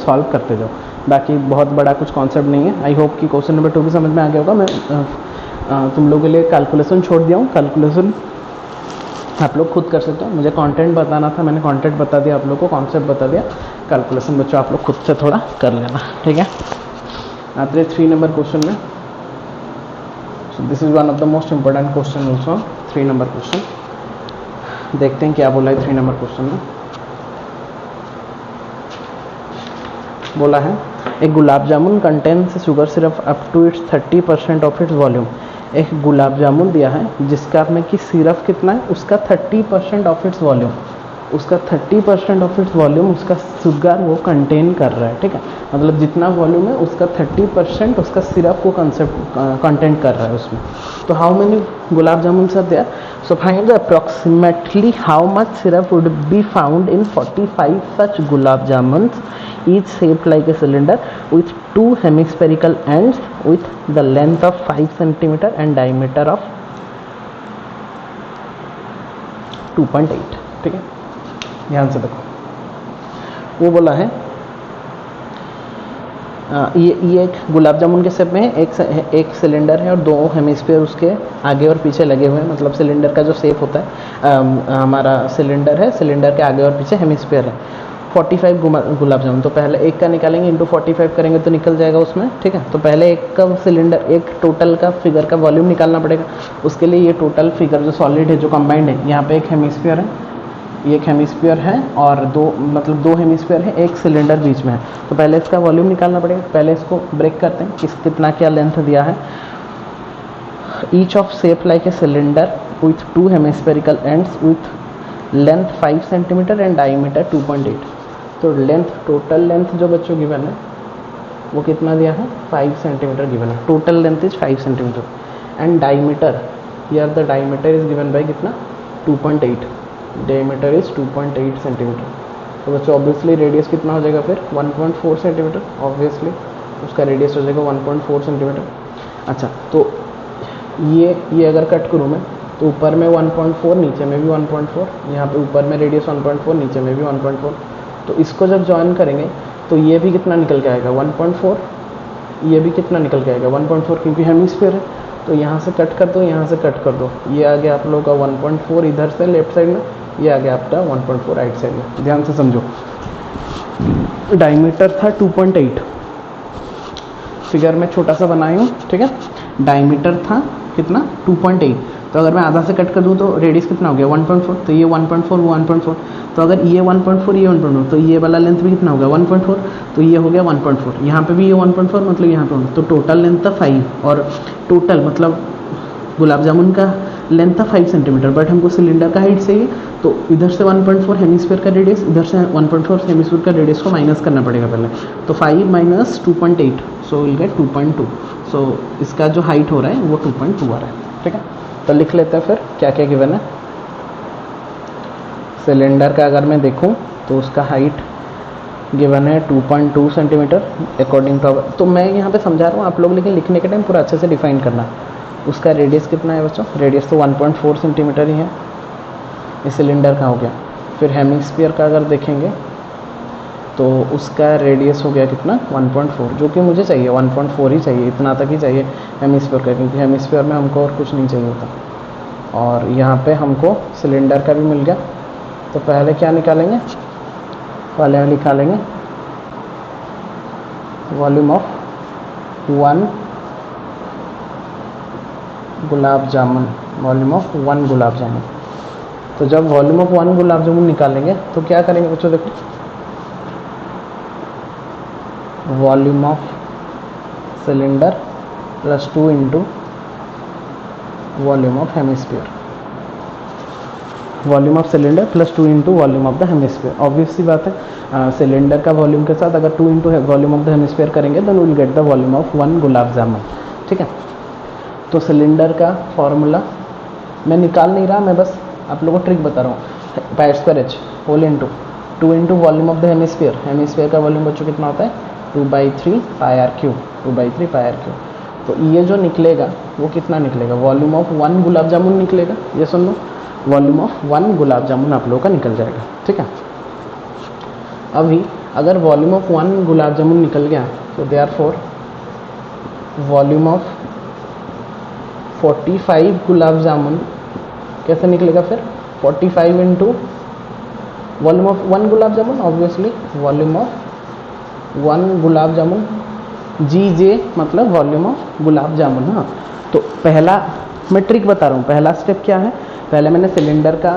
सॉल्व करते जाओ. बाकी बहुत बड़ा कुछ कॉन्सेप्ट नहीं है. आई होप कि क्वेश्चन नंबर 2 भी समझ में आ गया होगा. मैं तुम लोगों के लिए कैलकुलेशन छोड़ दिया हूँ. कैलकुलेशन आप लोग खुद कर सकते हो. मुझे कंटेंट बताना था, मैंने कंटेंट बता दिया आप लोग को, कॉन्सेप्ट बता दिया. कैलकुलेशन बच्चों आप लोग खुद से थोड़ा कर लेना, ठीक है. आते 3 नंबर क्वेश्चन में. सो this is one of the most important question also. 3 number question देखते हैं क्या बोला है 3 नंबर क्वेश्चन में. बोला है एक gulab jamun contains sugar syrup up to its 30% of its volume. एक गुलाब जामुन दिया है जिसका में कि सिरप कितना है, उसका 30% ऑफ इट्स वॉल्यूम, उसका 30% ऑफ इट्स वॉल्यूम उसका शुगर वो कंटेन कर रहा है, ठीक है. मतलब जितना वॉल्यूम है उसका 30% उसका सिरप को कंटेंट कर रहा है उसमें. तो how many gulab jamun sir there. So find approximately how much syrup would be found in 45 such gulab jamun, each shaped like a cylinder with 2 hemispherical ends with the length of 5 cm and diameter of 2.8, ठीक है. ध्यान से देखो, वो बोला है ये एक गुलाब जामुन के शेप में है, एक सिलेंडर है और दो हेमिस्फीयर उसके आगे और पीछे लगे हुए हैं। मतलब सिलेंडर का जो शेप होता है, हमारा सिलेंडर है, सिलेंडर के आगे और पीछे हेमिस्फीयर है। 45 गुलाब जामुन, तो पहले एक का निकालेंगे, इंटू 45 करेंगे तो निकल जाएगा उसमें, ठीक है। तो पहले एक का सिलेंडर, एक टोटल का फिगर का वॉल्यूम निकालना पड़ेगा। उसके लिए ये टोटल फिगर जो सॉलिड है, जो कंबाइंड है, यहाँ पे एक हेमिस्फीयर है, ये एक हेमिस्फीयर है और दो हेमिस्फीयर है, एक सिलेंडर बीच में है। तो पहले इसका वॉल्यूम निकालना पड़ेगा। पहले इसको ब्रेक करते हैं, कितना क्या लेंथ दिया है। Each of shape like a cylinder with 2 hemispherical ends with length 5 centimetre and diameter 2.8। तो लेंथ, टोटल लेंथ जो बच्चों गिवन है वो कितना दिया है, 5 सेंटीमीटर गिवन है। Total length is 5 centimetre and diameter, here the diameter is given by कितना, 2.8। Diameter is 2.8 centimetre. तो बच्चों ऑब्वियसली रेडियस कितना हो जाएगा फिर, 1.4 सेंटीमीटर। ऑब्वियसली उसका रेडियस हो जाएगा 1.4 सेंटीमीटर। अच्छा, तो ये अगर कट करूँ मैं, तो ऊपर में 1.4, नीचे में भी 1.4, यहाँ पे ऊपर में रेडियस 1.4, नीचे में भी 1.4। तो इसको जब ज्वाइन करेंगे तो ये भी कितना निकल के आएगा, 1.4। ये भी कितना निकल के आएगा, 1.4, क्योंकि हेमिस्फीयर है। तो यहाँ से कट कर दो, यहाँ से कट कर दो, ये आ गया आप लोगों का 1.4 इधर से लेफ्ट साइड में, ये आ गया आपका 1.4 राइट साइड में। ध्यान से समझो, डायमीटर था 2.8, फिगर में छोटा सा बनाई हूँ, ठीक है। डायमीटर था कितना, 2.8। तो अगर मैं आधा से कट कर दूँ तो रेडियस कितना हो गया, 1.4। तो ये 1.4, वो 1.4। तो अगर ये 1.4, ये 1.4, तो ये वाला लेंथ भी कितना हो गया, 1.4। तो ये हो गया 1.4। यहाँ पे भी ये 1.4, मतलब यहाँ पे, तो टोटल लेंथ था 5। और टोटल मतलब गुलाब जामुन का लेंथ था 5 सेंटीमीटर, बट हमको सिलेंडर का हाइट चाहिए। तो इधर से 1.4 हेमिस्फीयर का रेडियस, इधर से 1.4 हेमिस्फीयर का रेडियस को माइनस करना पड़ेगा पहले। तो 5 माइनस 2.8, सो विल गेट 2.2। सो इसका जो हाइट हो रहा है वो 2.2 आ रहा है, ठीक है। तो लिख लेते हैं फिर क्या क्या गिवन है। सिलेंडर का अगर मैं देखूं तो उसका हाइट गिवन है 2.2 सेंटीमीटर अकॉर्डिंग टू। तो मैं यहाँ पे समझा रहा हूँ आप लोग, लेकिन लिखने के टाइम पूरा अच्छे से डिफाइन करना। उसका रेडियस कितना है बच्चों, रेडियस तो 1.4 सेंटीमीटर ही है, इस सिलेंडर का हो गया। फिर हेमिस्फीयर का अगर देखेंगे तो उसका रेडियस हो गया कितना, 1.4, जो कि मुझे चाहिए 1.4 ही चाहिए, इतना तक ही चाहिए हेमिस्फीयर का, क्योंकि हेमिस्फीयर में हमको और कुछ नहीं चाहिए होता। और यहाँ पे हमको सिलेंडर का भी मिल गया। तो पहले क्या निकालेंगे, पहले निकालेंगे volume of 1 gulab jamun, volume of 1 gulab जामुन। तो जब वॉल्यूम ऑफ 1 गुलाब जामुन निकालेंगे तो क्या करेंगे बच्चों, देखो volume of cylinder plus 2 into volume of hemisphere, volume of cylinder plus 2 into volume of the hemisphere. Obvious सी बात है, सिलेंडर का वॉल्यूम के साथ अगर 2 into volume of the hemisphere करेंगे तो will get the volume of 1 gulab jamun, ठीक है। तो सिलेंडर का फॉर्मूला मैं निकाल नहीं रहा, मैं बस आप लोगों को ट्रिक बता रहा हूँ। Pi square H whole into 2 into volume of the hemisphere, hemisphere का वॉल्यूम बच्चों कितना होता है, 2/3 pi are cube, 2/3 pi are cube. तो ये जो निकलेगा वो कितना निकलेगा, वॉल्यूम ऑफ 1 गुलाब जामुन निकलेगा। ये सुन लो, वॉल्यूम ऑफ 1 गुलाब जामुन आप लोगों का निकल जाएगा, ठीक है। अभी अगर वॉल्यूम ऑफ 1 गुलाब जामुन निकल गया तो देयरफॉर वॉल्यूम ऑफ 45 गुलाब जामुन कैसे निकलेगा फिर, 45 into volume of 1 gulab jamun, obviously volume of 1 gulab जामुन, जी जे मतलब वॉल्यूम ऑफ गुलाब जामुन। हाँ, तो पहला मैं ट्रिक बता रहा हूँ, पहला स्टेप क्या है, पहले मैंने सिलेंडर का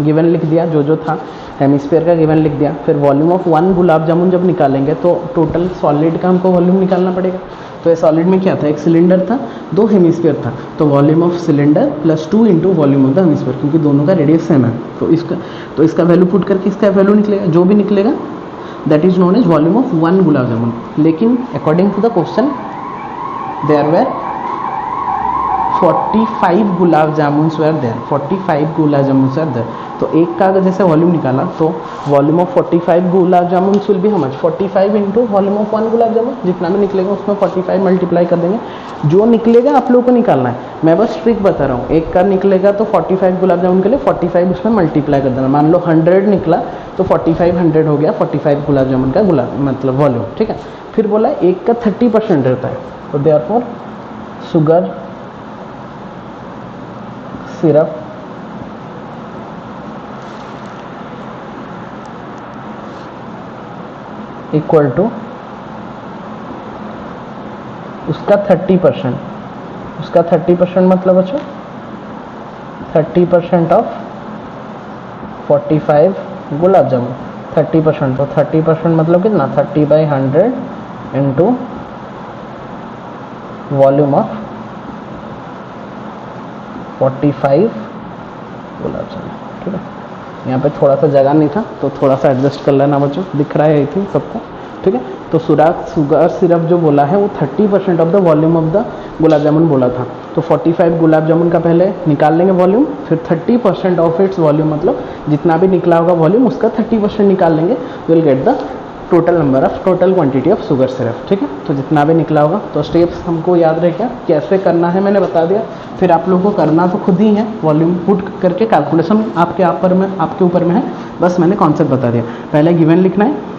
गिवन लिख दिया, जो था, हेमिस्फीयर का गिवन लिख दिया। फिर वॉल्यूम ऑफ 1 गुलाब जामुन जब निकालेंगे तो टोटल सॉलिड का हमको वॉल्यूम निकालना पड़ेगा। तो ये सॉलिड में क्या था, एक सिलेंडर था, 2 हेमिस्फीयर था। तो volume of cylinder plus 2 into volume of the hemisphere, क्योंकि दोनों का रेडियस सेम है। तो इसका वैल्यू पुट करके इसका वैल्यू निकलेगा, जो भी निकलेगा that is known as volume of 1 gulab jamun. लेकिन according to the question there were 45 gulab jamuns were there, 45 gulab jamuns are there। तो एक का अगर जैसे वॉल्यूम निकाला तो volume of 45 gulab jamun will B how much, 45 into volume of 1 gulab jamun, जितना भी निकलेगा उसमें 45 मल्टीप्लाई कर देंगे। जो निकलेगा आप लोगों को निकालना है, मैं बस ट्रिक बता रहा हूँ। एक का निकलेगा तो 45 गुलाब जामुन के लिए 45 उसमें मल्टीप्लाई कर देना। मान लो 100 निकला तो 45 100 हो गया 45 गुलाब जामुन का मतलब वॉल्यूम, ठीक है। फिर बोला एक का 30% रहता है, तो therefore sugar syrup equal to उसका 30%, उसका 30% मतलब बच्चों 30% ऑफ 45 गुलाब जामुन, 30%, तो 30% मतलब कितना, 30/100 into volume of 45 gulab jamun, ठीक है। यहाँ पे थोड़ा सा जगह नहीं था तो थोड़ा सा एडजस्ट कर लेना बच्चों, दिख रहा है आई थिंक सबको, ठीक है। तो शुगर सिरप जो बोला है वो 30% of the volume of the gulab jamun बोला था। तो 45 गुलाब जामुन का पहले निकाल लेंगे वॉल्यूम, फिर 30% ऑफ इट्स वॉल्यूम मतलब जितना भी निकला होगा वॉल्यूम उसका 30% निकाल लेंगे, will get the total number of total quantity of sugar syrup, ठीक है। तो जितना भी निकला होगा, तो स्टेप्स हमको याद रहे क्या, कैसे करना है मैंने बता दिया। फिर आप लोगों को करना तो खुद ही है, वॉल्यूम पुट करके कैलकुलेशन आपके ऊपर में है, बस मैंने कॉन्सेप्ट बता दिया। पहले गिवन लिखना है,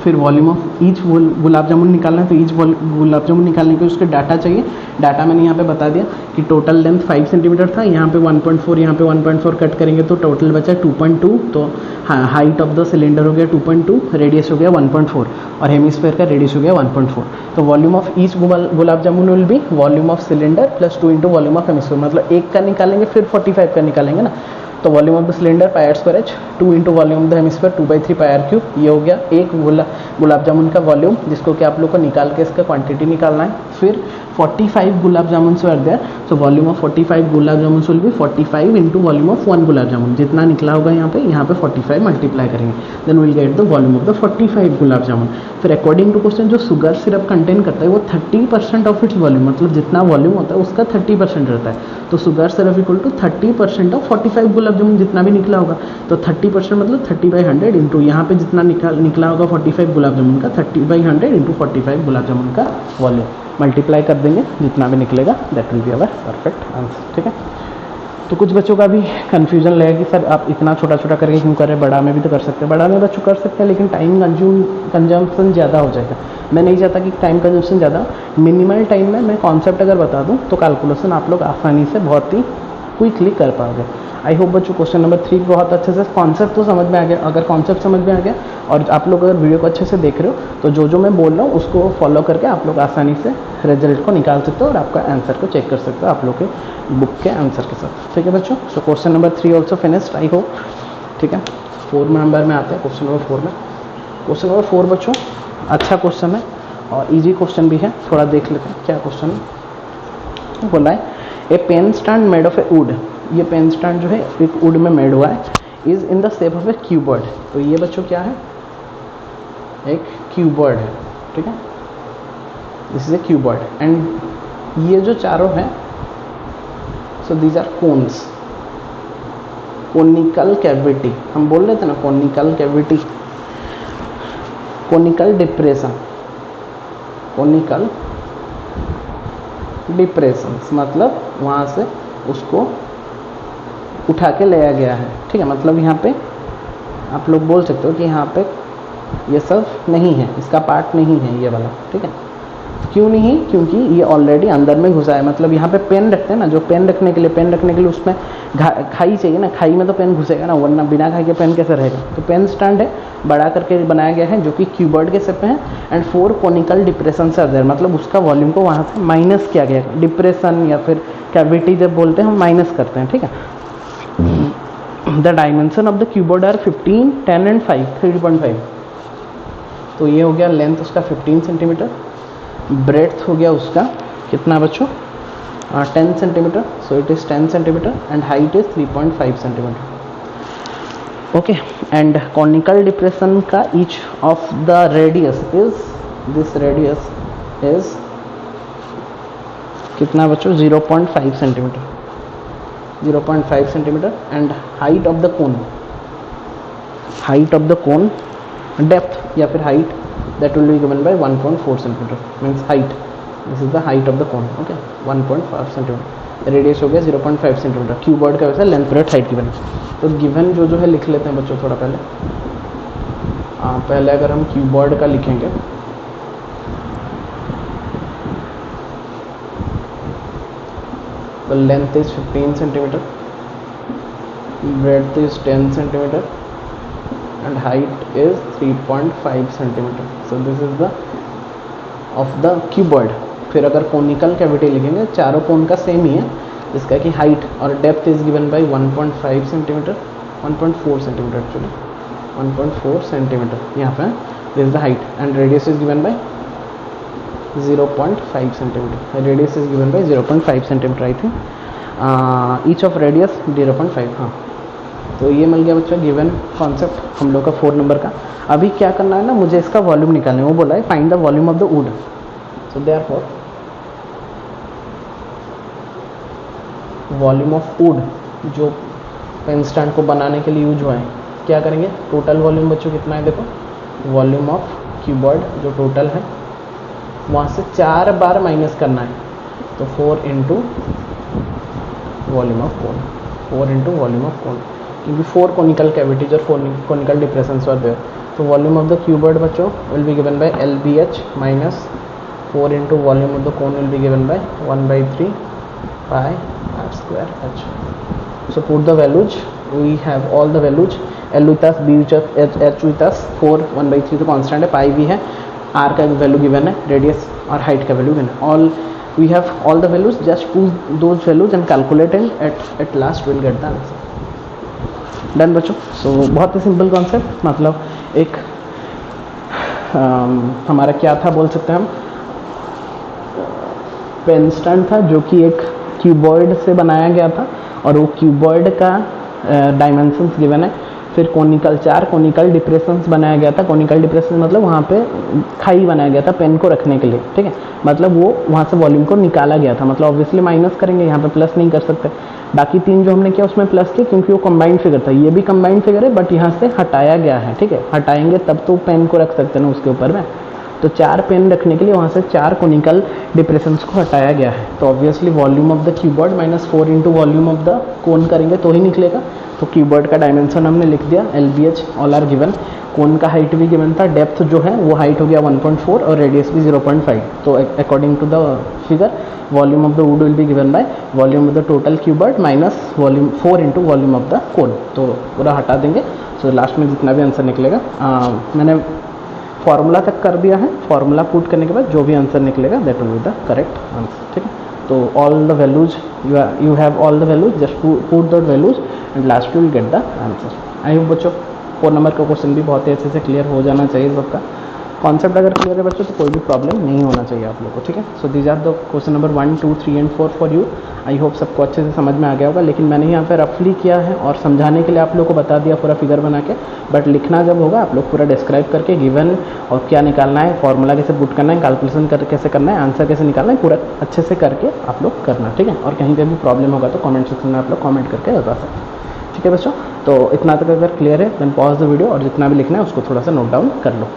फिर volume of each gulab jamun निकालना है, तो ईच गुलाब जामुन निकालने के उसके डाटा चाहिए। डाटा मैंने यहाँ पे बता दिया कि टोटल लेंथ 5 सेंटीमीटर था, यहाँ पे 1.4, यहाँ पे 1.4 कट करेंगे तो टोटल बचा 2.2, तो हाइट ऑफ द सिलेंडर हो गया 2.2, रेडियस हो गया 1.4 और हेमिस्फीयर का रेडियस हो गया 1.4। तो volume of each gulab jamun will B volume of cylinder plus 2 into volume of hemisphere, मतलब एक का निकालेंगे फिर 45 का निकालेंगे ना। तो volume of the cylinder pi are square h, 2 into volume of the hemisphere 2/3 pi are cube, ये हो गया एक गुलाब जामुन का वॉल्यूम, जिसको कि आप लोग को निकाल के इसका क्वांटिटी निकालना है। फिर 45 गुलाब जामुन से are there, so volume of 45 gulab jamun will be 45 into volume of 1 gulab jamun, जितना निकला होगा यहाँ पे 45 मल्टीप्लाई करेंगे, then will get the volume of the 45 gulab jamun. फिर अकॉर्डिंग टू क्वेश्चन जो शुगर सिरप कंटेन करता है वो 30% ऑफ इट्स वॉल्यूम, मतलब जितना वॉल्यूम होता है उसका 30% रहता है। तो sugar syrup equal to 30% of 45 gulab jamun जितना भी निकला होगा, तो 30% मतलब 30/100 इंटू यहाँ पे जितना निकला होगा 45 गुलाब जामुन का 30/100 इंटू 45 गुलाब जामुन का वॉल्यूम मल्टीप्लाई कर देंगे, जितना भी निकलेगा that will be our perfect answer, ठीक है। तो कुछ बच्चों का भी कन्फ्यूजन लगेगा कि सर आप इतना छोटा छोटा करके क्यों कर रहे हैं, बड़ा में भी तो कर सकते हैं। बड़ा में बच्चों कर सकते हैं लेकिन टाइम कंजम्पशन ज़्यादा हो जाएगा। मैं नहीं चाहता कि टाइम कंजम्पशन ज़्यादा, मिनिमल टाइम में मैं कॉन्सेप्ट अगर बता दूँ तो कैलकुलेशन आप लोग आसानी से बहुत ही क्विकली कर पाओगे। आई होप बच्चों क्वेश्चन नंबर 3 बहुत अच्छे से कॉन्सेप्ट तो समझ में आ गया। अगर कॉन्सेप्ट समझ में आ गया और आप लोग अगर वीडियो को अच्छे से देख रहे हो तो जो मैं बोल रहा हूँ उसको फॉलो करके आप लोग आसानी से रिजल्ट को निकाल सकते हो और आपका आंसर को चेक कर सकते हो आप लोग के बुक के आंसर के साथ, ठीक है बच्चों। So question number 3 also finished I hope, ठीक है। 4 नंबर में आते हैं, क्वेश्चन नंबर 4 में। क्वेश्चन नंबर 4 बच्चों अच्छा क्वेश्चन है और ईजी क्वेश्चन भी है, थोड़ा देख लेते हैं क्या क्वेश्चन है। बोला है a pen stand made of a wood, ये पेन स्टैंड जो है एक वुड में मेड हुआ है, is in the shape of a cuboid. तो ये बच्चों क्या है, एक क्यूबर्ड है, ठीक है, this is a cuboid and ये जो चारों हैं so these are cones, conical cavity, हम बोल रहे थे ना conical cavity, conical depression, conical depressions मतलब वहाँ से उसको उठा के लाया गया है, ठीक है। मतलब यहाँ पे आप लोग बोल सकते हो कि यहाँ पे ये सब नहीं है, इसका पार्ट नहीं है ये वाला, ठीक है। क्यों नहीं, क्योंकि ये ऑलरेडी अंदर में घुसा है। मतलब यहाँ पे पेन रखते हैं ना, जो पेन रखने के लिए उसमें खाई चाहिए ना, खाई में तो पेन घुसेगा ना, वरना बिना खाई के पेन कैसे रहेगा। तो पेन स्टैंड है, बड़ा करके बनाया गया है जो कि क्यूबर्ड के शेप में है and 4 conical depression are there, मतलब उसका वॉल्यूम को वहाँ से माइनस किया गया है। डिप्रेशन या फिर कैविटी जब बोलते हैं हम माइनस करते हैं, ठीक है। The dimension of the cuboid are 15, 10 and 5, 3.5। तो ये हो गया लेंथ उसका 15 सेंटीमीटर, ब्रेड्थ हो गया उसका कितना बच्चों 10 centimetre, so it is 10 centimetre and height is 3.5 centimetre, okay. And conical depression का each of the radius is, this radius is कितना बच्चों 0.5 centimetre, 0.5 centimetre and height of the cone depth या फिर height that will be given by 1.4 centimeter means height. This is the height of the cone. Okay, 1.5 centimeter. Radius हो गया 0.5 centimetre. Cuboid का वैसे length period height given है. तो given जो है लिख लेते हैं बच्चों थोड़ा पहले अगर हम क्यूबॉइड का लिखेंगे तो length is 15 centimetre, breadth is 10 centimetre and height is 3.5 centimeter. So this is the of the cuboid. फिर अगर कोनिकल कैविटी लिखेंगे चारों कोन का सेम ही है, इसका कि हाइट और depth is given by 1.5 centimetre 1.4 centimetre actually 1.4 centimetre यहाँ पे. This is the height and radius is given by 0.5 centimetre. Radius is given by 0.5 centimetre I think. Each of radius 0.5. हाँ, तो ये मिल गया बच्चों गिवन कॉन्सेप्ट हम लोग का 4 नंबर का. अभी क्या करना है ना, मुझे इसका वॉल्यूम निकालना है. वो बोला है find the volume of the would. So therefore volume of would जो पेन स्टैंड को बनाने के लिए यूज हुआ है, क्या करेंगे, टोटल वॉल्यूम बच्चों कितना है देखो, वॉल्यूम ऑफ क्यूबॉइड जो टोटल है वहाँ से 4 बार माइनस करना है. तो 4 into volume of cone, 4 into volume of cone, क्योंकि 4 कोनिकल कैविटीज और 4 कोनिकल डिप्रेशंस वर देयर. तो वॉल्यूम ऑफ द क्यूबॉइड बच्चों will be given bye LBH minus 4 into volume of the cone will be given by 1/3 pi r square h. So put the values, we have all the values, L with us, B with us, H with us, 4 1/3 तो constant है, पाई भी है, r का value given है, radius और height का value given है. All we have all the values, just put those values and calculate and at last we'll get the answer. Done बच्चों. सो बहुत ही सिंपल कॉन्सेप्ट, मतलब एक हमारा क्या था बोल सकते हैं हम, पेन स्टैंड था जो कि एक क्यूबॉइड से बनाया गया था और वो क्यूबॉइड का डायमेंशंस गिवन है. फिर कोनिकल 4 कोनिकल डिप्रेशंस बनाया गया था. कोनिकल डिप्रेशन मतलब वहाँ पे खाई बनाया गया था पेन को रखने के लिए, ठीक है, मतलब वो वहाँ से वॉल्यूम को निकाला गया था. मतलब ऑब्वियसली माइनस करेंगे, यहाँ पे प्लस नहीं कर सकते. बाकी 3 जो हमने किया उसमें प्लस किया क्योंकि वो कंबाइंड फिगर था. ये भी कंबाइंड फिगर है बट यहाँ से हटाया गया है, ठीक है, हटाएंगे तब तो पेन को रख सकते हैं ना उसके ऊपर में. तो 4 पेन रखने के लिए वहाँ से 4 कोनिकल डिप्रेशंस को हटाया गया है. तो obviously volume of the cuboid minus 4 into volume of the कोन करेंगे तो ही निकलेगा. तो क्यूबॉइड का डायमेंशन हमने लिख दिया, LBH ऑल आर गिवन. कोन का हाइट भी गिवन था, डेप्थ जो है वो हाइट हो गया 1.4 और रेडियस भी 0.5. तो according to the figure volume of the wood will be given by volume of the total cuboid minus volume 4 into volume of the cone. तो पूरा हटा देंगे. सो लास्ट में जितना भी आंसर निकलेगा, मैंने फार्मूला तक कर दिया है. फार्मूला पुट करने के बाद जो भी आंसर निकलेगा that will be the correct answer, ठीक है. तो all the values you have all the values, just put the values and last you will get the answer. I hope बच्चों 4 नंबर का क्वेश्चन भी बहुत ही अच्छे से क्लियर हो जाना चाहिए. सबका कॉन्सेप्ट अगर क्लियर है बच्चों तो कोई भी प्रॉब्लम नहीं होना चाहिए आप लोग को, ठीक है. So these are the question number 1, 2, 3 and 4 for you. I hope सबको अच्छे से समझ में आ गया होगा. लेकिन मैंने यहाँ पे रफली किया है और समझाने के लिए आप लोग को बता दिया पूरा फिगर बना के. बट लिखना जब होगा आप लोग पूरा डिस्क्राइब करके गिवन और क्या निकालना है, फॉर्मूला कैसे पुट करना है, कैलकुलेशन कैसे करना है, आंसर कैसे निकालना है, पूरा अच्छे से करके आप लोग करना, ठीक है. और कहीं पर भी प्रॉब्लम होगा तो कॉमेंट सेक्शन में आप लोग कॉमेंट करके बता सकते हैं, ठीक है बच्चों. तो इतना तक अगर क्लियर है देन पॉज द वीडियो और जितना भी लिखना है उसको थोड़ा सा नोट डाउन कर लो.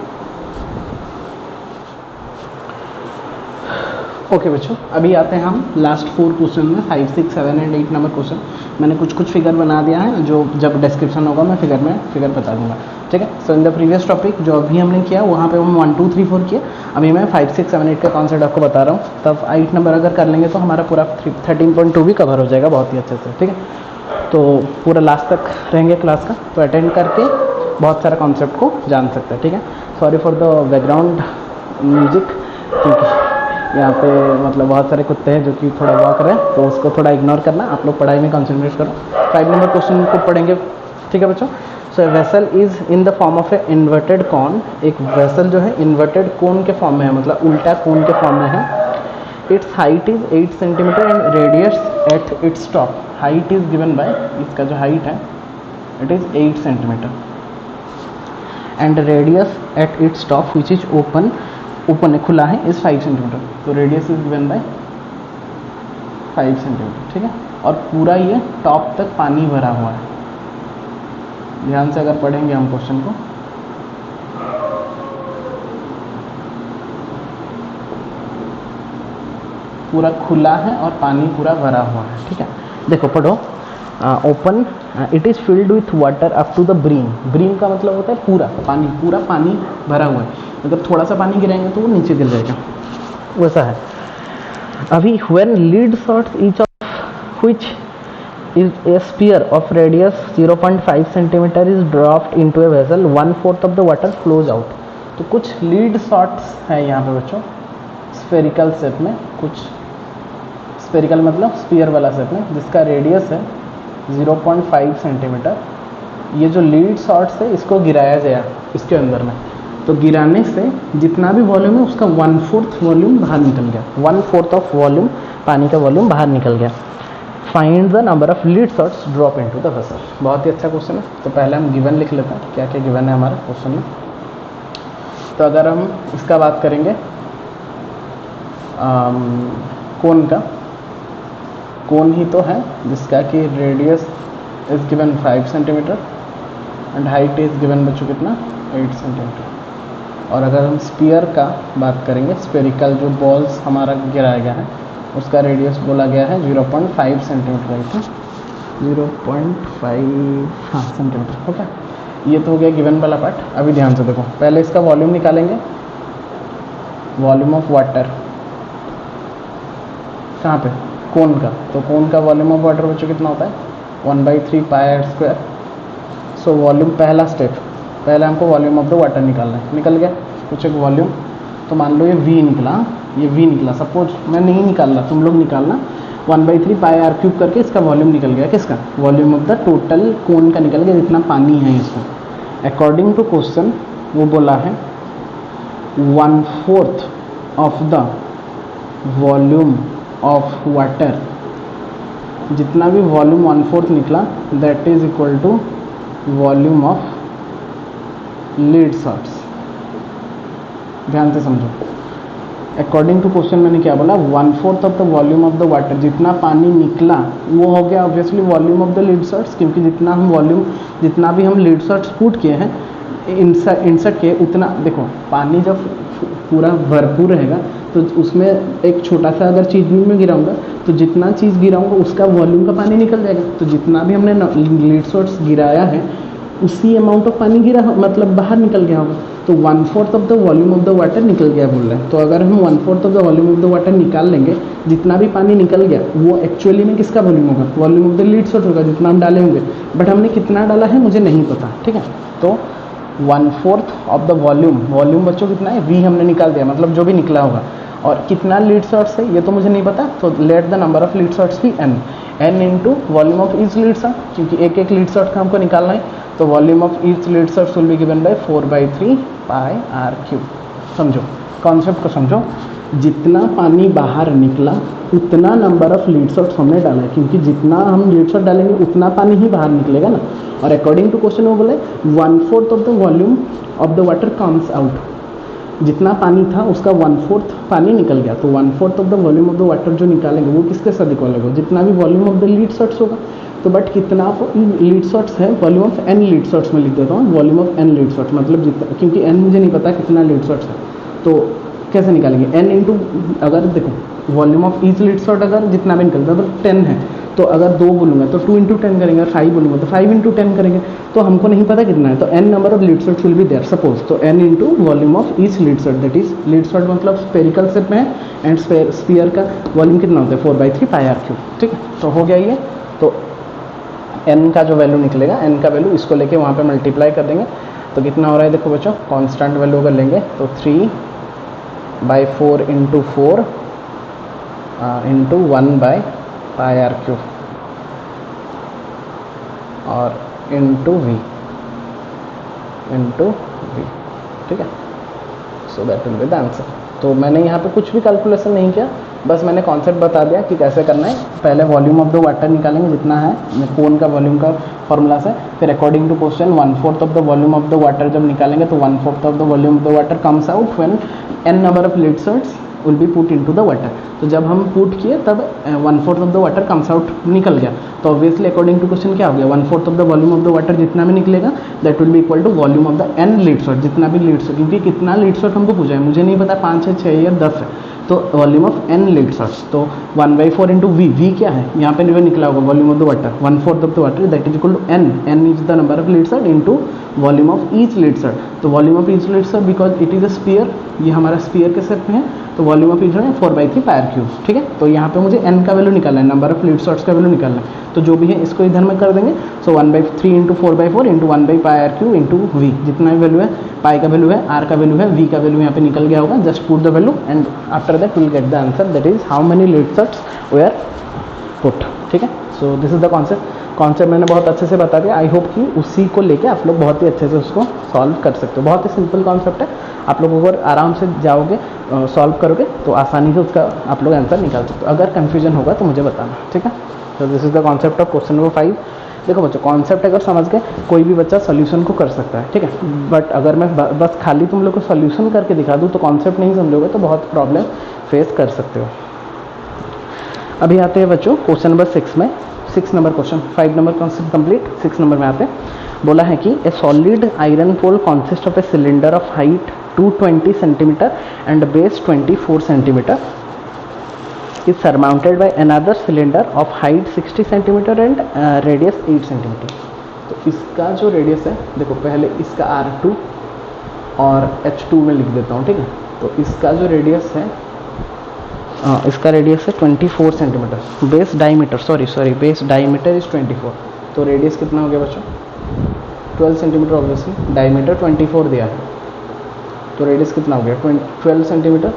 ओके बच्चों, अभी आते हैं हम लास्ट 4 क्वेश्चन में, 5, 6, 7 एंड 8 नंबर क्वेश्चन. मैंने कुछ फिगर बना दिया है जो जब डिस्क्रिप्शन होगा मैं फिगर बता दूंगा, ठीक है. सो इन द प्रीवियस टॉपिक जो अभी हमने किया वहाँ पे हम 1, 2, 3, 4 किए. अभी मैं 5, 6, 7, 8 का कॉन्सेप्ट आपको बता रहा हूँ. तब 8 नंबर अगर कर लेंगे तो हमारा पूरा 13.2 भी कवर हो जाएगा बहुत ही अच्छे से, ठीक है. तो पूरा लास्ट तक रहेंगे क्लास का, तो अटेंड करके बहुत सारा कॉन्सेप्ट को जान सकते हैं, ठीक है. Sorry for the background music, क्योंकि यहाँ पे मतलब बहुत सारे कुत्ते हैं जो कि थोड़ा वॉक रहे हैं, तो उसको थोड़ा इग्नोर करना. आप लोग पढ़ाई में कंसंट्रेट करो. 5 नंबर क्वेश्चन को पढ़ेंगे, ठीक है बच्चों. So vessel is in the form of a inverted cone. एक वेसल जो है इन्वर्टेड कोन के फॉर्म में है, मतलब उल्टा कोन के फॉर्म में है. It's height is 8 centimetre and radius at its top. Height is given by, इसका जो हाइट है it is 8 centimetre and radius at its top which is open खुला है इज 5 सेंटीमीटर. तो radius is given by 0.5 centimetre, ठीक है। और पूरा ये टॉप तक पानी भरा हुआ है। ध्यान से अगर पढ़ेंगे हम क्वेश्चन को, पूरा खुला है और पानी पूरा भरा हुआ है, ठीक है। देखो पढ़ो, open, it is filled with water up to the brim. Brim का मतलब होता है पूरा पानी, पूरा पानी भरा हुआ है। अगर थोड़ा सा पानी गिराएंगे तो वो नीचे गिर जाएगा, वैसा है। अभी when lead shots each of which is a sphere of radius 0.5 centimetre is dropped into a vessel, 1/4 of the water flows out. तो कुछ लीड शॉट्स है यहाँ पे बच्चों, स्फेरिकल शेप में, कुछ स्फेरिकल मतलब स्फीयर वाला शेप में, जिसका रेडियस है 0.5 सेंटीमीटर। ये जो लीड शॉट्स है इसको गिराया गया इसके अंदर में, तो गिराने से जितना भी वॉल्यूम है उसका 1/4 वॉल्यूम बाहर निकल गया, 1/4 ऑफ वॉल्यूम, पानी का वॉल्यूम बाहर निकल गया। Find the number of lead shots drop into the vessel. बहुत ही अच्छा क्वेश्चन है। तो पहले हम गिवन लिख लेते हैं, क्या क्या गिवन है हमारे क्वेश्चन में। तो अगर हम इसका बात करेंगे कोन का, कोन ही तो है जिसका कि radius is given 5 centimetre and height is given बच्चों कितना, 8 सेंटीमीटर। और अगर हम स्फीयर का बात करेंगे, स्फेरिकल जो बॉल्स हमारा गिराया गया है उसका रेडियस बोला गया है 0.5 सेंटीमीटर, राइट है, 0.5 हाँ सेंटीमीटर, ओके। ये तो हो गया गिवन वाला पार्ट। अभी ध्यान से देखो, पहले इसका वॉल्यूम निकालेंगे, वॉल्यूम ऑफ वाटर कहाँ पे, कोन का। तो कोन का वॉल्यूम ऑफ वाटर बच्चों कितना होता है, 1/3 pi are square. So volume, पहला स्टेप, पहले हमको वॉल्यूम ऑफ द वाटर निकालना है। निकल गया कुछ एक वॉल्यूम, तो मान लो ये V निकला, ये V निकला। सपोज मैं नहीं निकाल रहा, तुम लोग निकालना, 1/3 पाई आर क्यूब करके इसका वॉल्यूम निकल गया। किसका, वॉल्यूम ऑफ द टोटल कोन का निकल गया, जितना पानी है इसमें। अकॉर्डिंग टू क्वेश्चन वो बोला है 1/4 of the volume of water, जितना भी वॉल्यूम 1/4 निकला that is equal to volume of lead shots. ध्यान से समझो, अकॉर्डिंग टू क्वेश्चन मैंने क्या बोला, 1/4 of the volume of the water, जितना पानी निकला वो हो गया obviously volume of the lead shots, क्योंकि जितना हम वॉल्यूम, जितना भी हम लीड शॉट्स पुट किए हैं, इंसर्ट किए, उतना देखो पानी जब पूरा भरपूर रहेगा तो उसमें एक छोटा सा अगर चीज़ भी मैं गिराऊंगा तो जितना चीज़ गिराऊंगा उसका वॉल्यूम का पानी निकल जाएगा। तो जितना भी हमने लीड शॉट्स गिराया है उसी अमाउंट ऑफ पानी गिरा, मतलब बाहर निकल गया होगा। तो 1/4 of the volume of the water निकल गया बोल रहे हैं। तो अगर हम 1/4 of the volume of the water निकाल लेंगे, जितना भी पानी निकल गया वो एक्चुअली में किसका वॉल्यूम होगा, volume of the lead shot होगा, जितना हम डाले होंगे। बट हमने कितना डाला है मुझे नहीं पता, ठीक है। तो 1/4 ऑफ द वॉल्यूम, वॉल्यूम बच्चों कितना है, V हमने निकाल दिया, मतलब जो भी निकला होगा। और कितना लीड शॉट्स है ये तो मुझे नहीं पता, तो let the number of lead shots भी n into volume of each lead shot, क्योंकि एक एक लीड शॉट का हमको निकालना है। तो volume of each lead shots will be given by 4/3 pi are cube. समझो कॉन्सेप्ट को, समझो, जितना पानी बाहर निकला उतना नंबर ऑफ लीड शॉट्स हमने डाला है, क्योंकि जितना हम लीड शॉट डालेंगे उतना पानी ही बाहर निकलेगा ना। और अकॉर्डिंग टू क्वेश्चन वो बोले 1/4 of the volume of the water comes out, जितना पानी था उसका 1/4 पानी निकल गया। तो 1/4 of the volume of the water जो निकालेंगे वो किसके साथ इक्वल होगा, जितना भी volume of the lead shots होगा। तो बट कितना लीड शॉट्स है, volume of n lead shots में लिख देता हूँ, volume of n lead shots, मतलब जितना, क्योंकि n मुझे नहीं पता कितना लीड शॉट्स है, तो कैसे निकालेंगे n इंटू, अगर देखो volume of each lead shot अगर जितना भी निकलता है तो 10 है, तो अगर 2 बोलूँगा तो 2 इंटू 10 करेंगे, और 5 बोलूँगा तो 5 इंटू 10 करेंगे। तो हमको नहीं पता कितना है, तो n number of lead shots will be there suppose, तो n into volume of each lead shot, that is lead shot मतलब स्फेरिकल शेप में है, एंड स्फीयर का वॉल्यूम कितना होता है 4/3 पाई आर क्यूब, ठीक है। तो हो गया ये, तो n का जो वैल्यू निकलेगा, n का वैल्यू इसको लेके वहाँ पे मल्टीप्लाई कर देंगे, तो कितना हो रहा है देखो बच्चों, कांस्टेंट वैल्यू अगर लेंगे तो 3/4 इंटू 4 इंटू 1/पाई आर क्यूब और इंटू v, ठीक है। So that will be the answer. तो मैंने यहाँ पे कुछ भी कैलकुलेशन नहीं किया, बस मैंने कॉन्सेप्ट बता दिया कि कैसे करना है। पहले वॉल्यूम ऑफ द वाटर निकालेंगे जितना है, कोन का वॉल्यूम का फॉर्मूला से, फिर according to question 1/4 of the volume of the water जब निकालेंगे तो 1/4 of the volume of the water comes out when n number of lead shots will be put into the water. तो जब हम put किए तब 1/4 of the water comes out, निकल गया। तो ऑब्वियसली अकॉर्डिंग टू क्वेश्चन क्या हो गया, 1/4 of the volume of the water जितना भी निकलेगा that will be equal to volume of the n litre, जितना भी लीटर, क्योंकि कितना लीटर हमको पूछा है, मुझे नहीं पता 5 है 6 या 10 है, तो वॉल्यूम ऑफ n लीटर्स। तो 1/4 इंटू वी क्या है, यहाँ पे निकला होगा volume of the water, 1/4 of the water that is equal to n is the number of litre into volume of each litre. तो volume of each litre because it is a sphere, ये हमारा spear के shape में है, तो volume of each है 4/3 pier cube. ठीक है, तो यहाँ पे मुझे n का वैल्यू निकालना है, नंबर ऑफ लीटर्स का वैल्यू निकालना है। तो जो भी है इसको इधर में कर देंगे। So 1/3 into 4/4 into 1/πr³ into V, जितना भी वैल्यू है, पाई का वैल्यू है, आर का वैल्यू है, वी का वैल्यू यहाँ पे निकल गया होगा। Just put the value and after that will get the answer, that is how many litres were put. ठीक है, so this is the concept मैंने बहुत अच्छे से बता दिया। आई होप कि उसी को लेके आप लोग बहुत ही अच्छे से उसको सॉल्व कर सकते हो। बहुत ही सिंपल कॉन्सेप्ट है, आप लोग अगर आराम से जाओगे सॉल्व करोगे तो आसानी से उसका आप लोग आंसर निकाल सकते हो। अगर कन्फ्यूजन होगा तो मुझे बताना। ठीक है, तो this is the concept of question number 5। देखो बच्चों, कॉन्सेप्ट अगर समझ गए कोई भी बच्चा सोल्यूशन को कर सकता है। ठीक है, बट अगर मैं बस खाली तुम लोग को सोल्यूशन करके दिखा दूँ तो कॉन्सेप्ट नहीं समझोगे तो बहुत प्रॉब्लम फेस कर सकते हो। अभी आते हैं बच्चों क्वेश्चन नंबर 6 में। 6 number question, 5 number concept complete, 6 number में आते हैं। बोला है कि a solid iron pole consist of a cylinder of height 220 centimetre and base 24 centimetre is surmounted by another cylinder of height 60 cm and radius 8 cm। तो इसका जो radius है, देखो पहले इसका R2 और H2 में लिख देता हूँ। ठीक है, तो इसका जो रेडियस है, इसका रेडियस है 24 centimetre. Base diameter base diameter is 24। तो रेडियस कितना हो गया बच्चों, 12 सेंटीमीटर ऑब्वियसली, डायमीटर 24 दिया है, तो रेडियस कितना हो गया 12 centimetre,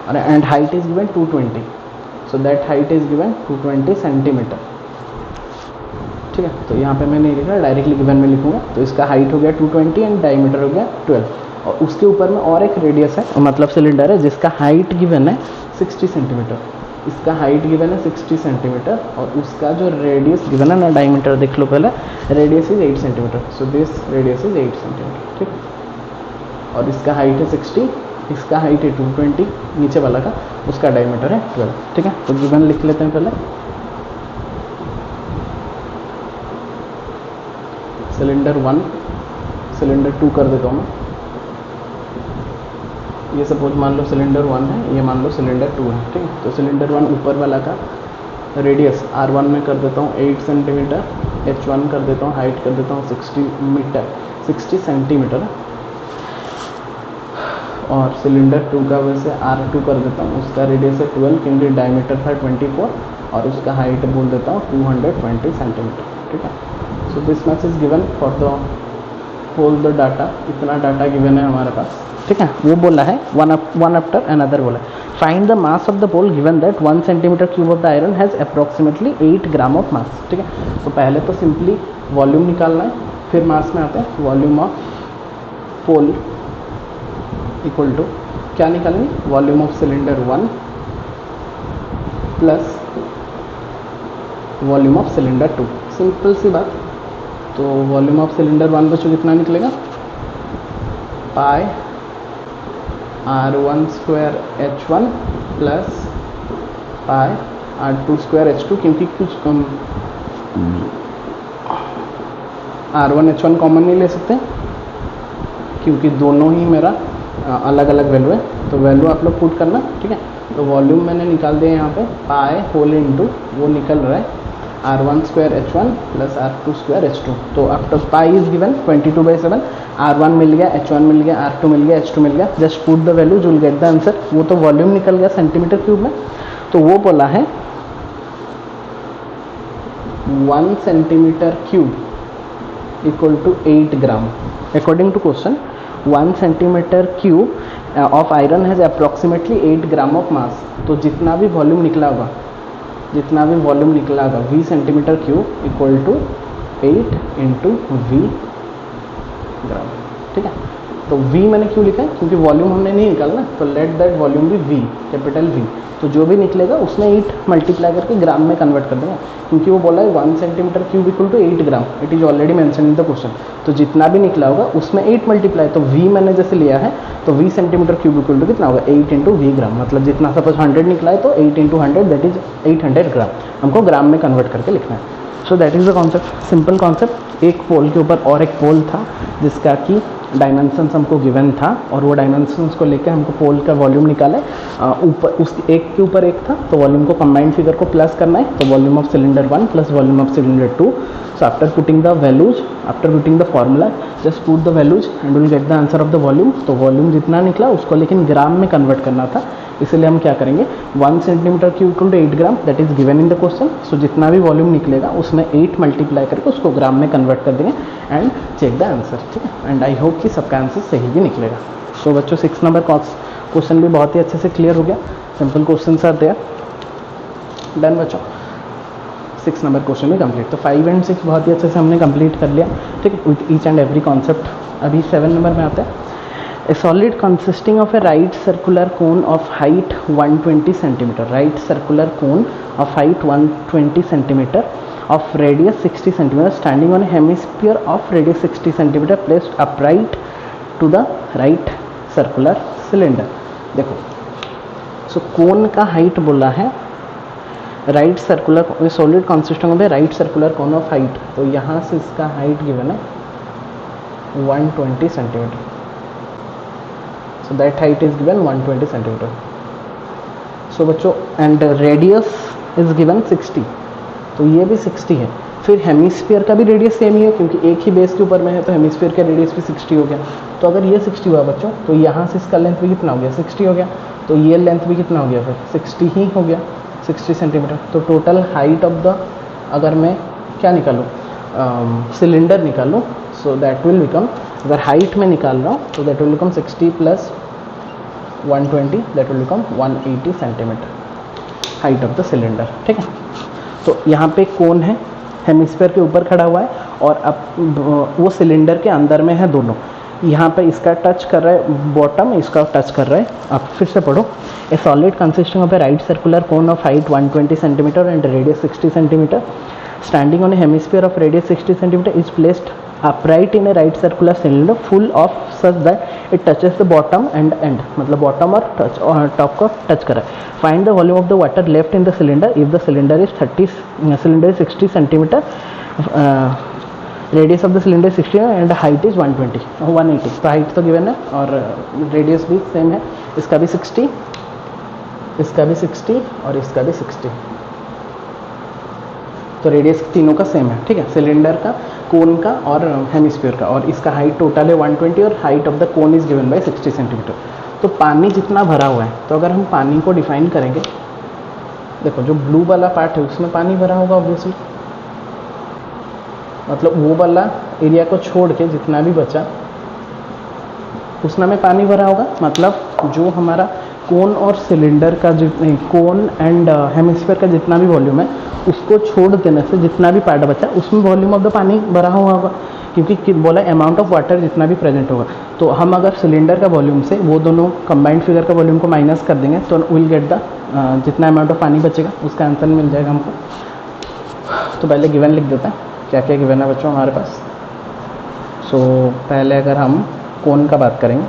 and height is given 220। So that height is given 220 centimetre. ठीक है, तो यहाँ पे मैं नहीं लिख रहा, डायरेक्टली गिवन में लिखूंगा। तो इसका हाइट हो गया 220 एंड डायमीटर हो गया 12, और उसके ऊपर में और एक रेडियस है, मतलब सिलेंडर है, जिसका हाइट गिवन है 60 सेंटीमीटर। इसका हाइट गिवन है 60 सेंटीमीटर और उसका जो रेडियस गिवन है ना, डायमीटर देख लो पहले, radius is 8 centimetre. So this radius is 8 centimetre. ठीक, और इसका हाइट है 60, इसका हाइट है 220, नीचे वाला का, उसका डायमीटर है 12। ठीक है, तो गिवन लिख लेते हैं पहले। सिलेंडर 1, सिलेंडर 2 कर देता हूँ मैं। ये सपोज मान लो सिलेंडर 1 है, ये मान लो सिलेंडर 2 है। ठीक है, तो सिलेंडर 1 ऊपर वाला का रेडियस R1 में कर देता हूँ 8 सेंटीमीटर, H1 कर देता हूँ, हाइट कर देता हूँ 60 सेंटीमीटर, और सिलेंडर 2 का वैसे R2 कर देता हूँ, उसका रेडियस है 12 क्योंकि डायमीटर था 24, और उसका हाइट बोल देता हूँ 220 सेंटीमीटर। ठीक है, so this much is given for the whole the data, इतना डाटा गिवन है हमारे पास। ठीक है, वो बोला है वन आफ्टर अनदर बोला है। Find the mass of the pole given that 1 centimetre cube of the iron has approximately 8 gram of mass. ठीक है, तो पहले तो सिंपली वॉल्यूम निकालना है, फिर मास में आते हैं। Volume of pole equal to क्या निकालेंगे, volume of cylinder 1 plus volume of cylinder 2। Simple सी बात। तो वॉल्यूम ऑफ सिलेंडर 1 बच्चों कितना निकलेगा, pi R1 square H1 plus pi R2 square H2, क्योंकि कुछ R1 H1 कॉमन नहीं ले सकते क्योंकि दोनों ही मेरा अलग अलग वैल्यू है। तो वैल्यू आप लोग पुट करना। ठीक है, तो वॉल्यूम मैंने निकाल दिया यहाँ पे, पाई होल इंटू वो निकल रहा है R1 square H1 plus R2 square H2। तो after pi is given 22/7, R1 मिल गया, H1 मिल गया, R2 मिल गया, H2 मिल गया। Just put the value, you will get the answer. वो तो वॉल्यूम निकल गया सेंटीमीटर क्यूब में, तो वो बोला है 1 centimetre cube equal to 8 gram. According to question 1 centimetre cube of iron has approximately 8 gram of mass. तो जितना भी वॉल्यूम निकला होगा, V centimetre cube equal to 8 into V gram. ठीक है, तो V मैंने क्यों लिखा है, क्योंकि वॉल्यूम हमने नहीं निकालना, तो लेट दैट वॉल्यूम भी V, कैपिटल V। तो जो भी निकलेगा उसमें 8 मल्टीप्लाई करके ग्राम में कन्वर्ट कर देंगे, क्योंकि वो बोला है 1 centimetre cube equal to 8 gram, it is already mention in the question. तो जितना भी निकला होगा उसमें 8 मल्टीप्लाई, तो V मैंने जैसे लिया है तो V centimetre cube equal to कितना होगा 8 इंटू V ग्राम, मतलब जितना सपोज 100 निकला है तो 8 इंटू 100 दैट इज 800 ग्राम, हमको ग्राम में कन्वर्ट करके लिखना है। So that is the concept, simple concept. एक पोल के ऊपर और एक पोल था जिसका कि डायमेंशंस हमको गिवन था, और वो डायमेंशंस को लेकर हमको पोल का वॉल्यूम निकाला है। ऊपर उस एक के ऊपर एक था, तो वॉल्यूम को कंबाइंड फिगर को प्लस करना है, तो volume of cylinder 1 plus volume of cylinder 2। So after putting the values, after putting the formula, just put the values and will get the answer of the volume. तो volume जितना निकला उसको लेकिन ग्राम में कन्वर्ट करना था, इसलिए हम क्या करेंगे 1 centimetre cube equal to 8 gram, that is given in the question. So जितना भी वॉल्यूम निकलेगा उसमें 8 मल्टीप्लाई करके उसको ग्राम में कन्वर्ट कर देंगे एंड चेक द आंसर, ठीक है। एंड आई होप कि सबका आंसर सही भी निकलेगा। सो बच्चों 6 नंबर क्वेश्चन भी बहुत ही अच्छे से क्लियर हो गया, simple question are there, done बच्चों। 6 नंबर क्वेश्चन भी कंप्लीट। तो 5 एंड 6 बहुत ही अच्छे से हमने कंप्लीट कर लिया, ठीक है, with each and every concept. अभी 7 नंबर में आता है। A solid consisting of a right circular cone of height 120 centimeter, right circular cone of height 120 centimeter, of radius 60 centimeter, standing on a hemisphere of radius 60 centimeter, placed upright to the right circular cylinder। देखो, सो कोन का height बोला है right circular, solid consisting of A right circular cone of height, तो यहाँ से इसका height given है 120 centimetre. So that height is given 120 centimeter. So बच्चों एंड रेडियस इज गिवन 60, तो ये भी 60 है। फिर हेमिस्फीयर का भी रेडियस सेम ही है, क्योंकि एक ही बेस के ऊपर में है, तो हेमिस्फीयर का रेडियस भी 60 हो गया। तो अगर ये 60 हुआ बच्चों, तो यहाँ से इसका लेंथ भी कितना हो गया 60 हो गया, तो ये लेंथ भी कितना हो गया फिर 60 ही हो गया, 60 सेंटीमीटर। तो टोटल हाइट ऑफ द, अगर मैं क्या निकालूँ सिलेंडर निकालूँ, सो दैट विल बिकम, अगर हाइट में निकाल रहा हूँ तो that will become 60 plus 120, that will become 180 centimetre height of the cylinder, ठीक है। तो यहाँ पे कोन है, हेमिस्फीयर के ऊपर खड़ा हुआ है, और अब वो सिलेंडर के अंदर में है दोनों। यहाँ पे इसका टच कर रहा है बॉटम, इसका टच कर रहा है। आप फिर से पढ़ो, ए solid consisting of A right circular cone of height 120 centimetre and radius 60 centimetre, standing on a hemisphere of radius 60 cm is placed upright in a right circular cylinder full of such that it touches the bottom and end, मतलब bottom और touch और top को touch कर रहा है। Find the volume of the water left in the cylinder if the cylinder is 60 cm, radius of the cylinder is 60 and height is 180। तो height तो given है और रेडियस भी सेम है, इसका भी 60, इसका भी 60 और इसका भी 60, तो रेडियस तीनों का सेम है, ठीक है, सिलेंडर का, कोन का और हेमिस्फीयर का। और इसका हाइट टोटल है 120 और height of the cone is given by 60 centimetre. तो पानी जितना भरा हुआ है, तो अगर हम पानी को डिफाइन करेंगे, देखो जो ब्लू वाला पार्ट है उसमें पानी भरा होगा ऑब्वियसली, मतलब वो वाला एरिया को छोड़ के जितना भी बचा उसमें में पानी भरा होगा। मतलब जो हमारा कोन और सिलेंडर का कोन एंड हेमिस्फीयर का जितना भी वॉल्यूम है उसको छोड़ देने से जितना भी पार्ट बचा उसमें वॉल्यूम ऑफ द पानी भरा हुआ होगा, क्योंकि बोला अमाउंट ऑफ वाटर जितना भी प्रेजेंट होगा। तो हम अगर सिलेंडर का वॉल्यूम से वो दोनों कंबाइंड फिगर का वॉल्यूम को माइनस कर देंगे तो विल गेट द जितना अमाउंट ऑफ पानी बचेगा उसका आंसर मिल जाएगा हमको। तो पहले गिवन लिख देते हैं, क्या क्या गिवन है बच्चों हमारे पास। सो पहले अगर हम कोन का बात करेंगे,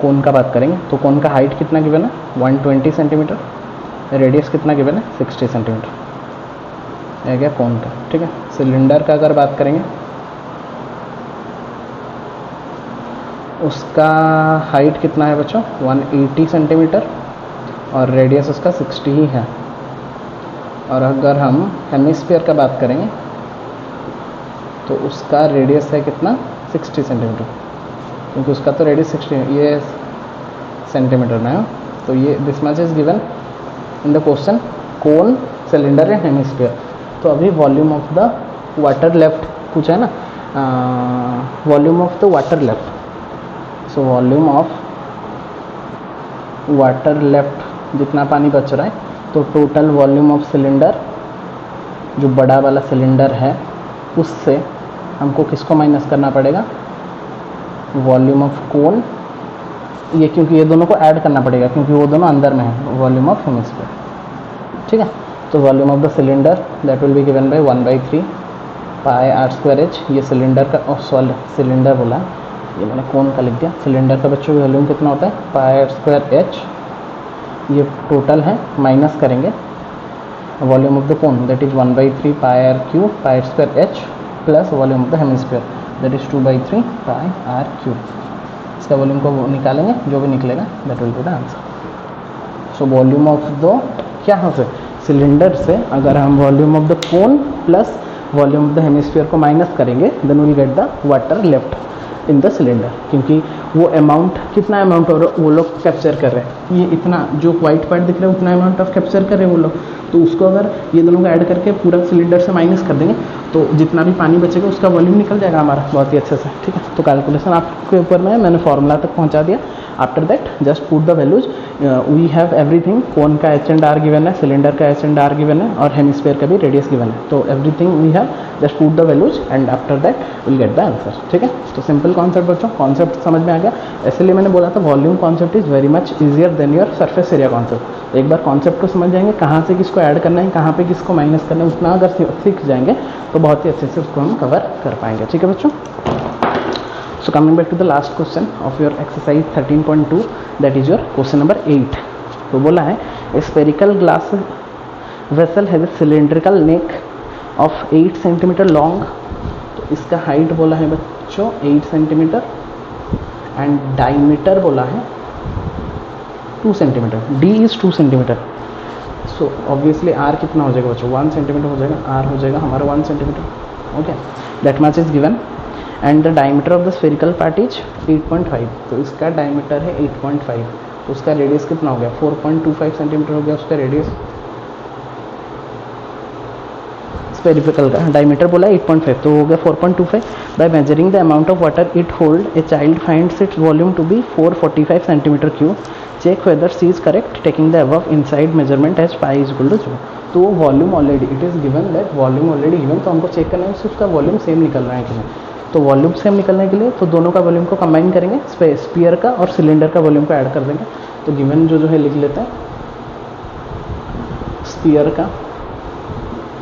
कोन का बात करेंगे तो कोन का हाइट कितना गिवन है 120 सेंटीमीटर, रेडियस कितना गिवन है 60 सेंटीमीटर, है क्या कोन का, ठीक है। सिलेंडर का अगर बात करेंगे उसका हाइट कितना है बच्चों 180 सेंटीमीटर और रेडियस उसका 60 ही है। और अगर हम हेमिस्फीयर का बात करेंगे तो उसका रेडियस है कितना 60 सेंटीमीटर, क्योंकि उसका तो रेडियस 60 है, ये सेंटीमीटर में है। तो ये this much is given in the question, cone, cylinder and hemisphere. तो अभी volume of the water left पूछा है ना, volume of the water left. So volume of water left जितना पानी बच रहा है, तो टोटल वॉल्यूम ऑफ सिलेंडर जो बड़ा वाला सिलेंडर है उससे हमको किसको माइनस करना पड़ेगा, वॉल्यूम ऑफ कोन, ये क्योंकि ये दोनों को ऐड करना पड़ेगा क्योंकि वो दोनों अंदर में है, वॉल्यूम ऑफ हेमिस्फीयर, ठीक है। तो volume of the cylinder that will be given by 1/3 pi are square h, ये सिलेंडर का सिलेंडर बोला, ये मैंने कोन का लिख दिया। सिलेंडर का बच्चों वॉल्यूम कितना होता है, पाई आर स्क्वायर एच, ये टोटल है, माइनस करेंगे volume of the cone that is 1/3 pi are cube pi are square h plus volume of the hemisphere that is 2/3 pi are cube. इसका volume को निकालेंगे, जो भी निकलेगा that will be the answer. So volume of the क्या हो से cylinder से अगर हम volume of the cone plus volume of the hemisphere को माइनस करेंगे then will get the water left in the cylinder, क्योंकि वो अमाउंट कितना अमाउंट और वो लोग कैप्चर कर रहे हैं, ये इतना जो वाइट पार्ट दिख रहा है उतना अमाउंट ऑफ कैप्चर कर रहे हैं वो लोग, तो उसको अगर ये दोनों को ऐड करके पूरा सिलेंडर से माइनस कर देंगे तो जितना भी पानी बचेगा उसका वॉल्यूम निकल जाएगा हमारा बहुत ही अच्छे से, ठीक है। तो कैलकुलेशन आपके ऊपर में मैंने फॉर्मूला तक पहुंचा दिया। After that just put the values, we have everything, cone का एच एंड आर गिवन है, सिलेंडर का एच एंड आर गिवन है और हेमिस्फीयर का भी रेडियस गिवन है, तो everything we have, just put the values and after that will get the answer, ठीक है। तो सिंपल कॉन्सेप्ट बच्चों, कॉन्सेप्ट समझ में आ गया, इसलिए मैंने बोला था volume concept is very much easier than your surface area concept. एक बार कॉन्सेप्ट को समझ जाएंगे, कहाँ से किसको ऐड करना है, कहाँ पे किसको माइनस करना है, उतना अगर सीख जाएंगे तो बहुत ही अच्छे से उसको हम कवर कर पाएंगे, ठीक है बच्चों। So coming back to the last question of your exercise 13.2, that is your question number 8. तो बोला है a spherical glass vessel has a cylindrical neck of 8 cm long, तो इसका हाइट बोला है बच्चों 8 cm एंड डायमीटर बोला है 2 cm, d is 2 cm। So obviously r कितना हो जाएगा बच्चों, 1 cm हो जाएगा, r हो जाएगा हमारा 1 cm, okay, that much is given. And the diameter of the spherical part is 8.5, तो इसका डायमीटर है 8.5, तो उसका रेडियस कितना हो गया 4.25 सेंटीमीटर हो गया उसका रेडियस। स्फेरिकल का डायमीटर बोला 8.5, तो हो गया 4.25। By measuring the amount of water it hold a child finds its volume to be 445 centimetre cube, check whether she is correct taking the above inside measurement as pi is equal to 0। तो volume already it is given, that volume already given, तो हमको check करना है उसका volume same निकल रहा है कि नहीं। तो वॉल्यूम सेम निकलने के लिए तो दोनों का वॉल्यूम को कंबाइन करेंगे, स्पीयर का और सिलेंडर का वॉल्यूम को ऐड कर देंगे। तो गिवन जो है लिख लेते हैं, स्पीयर का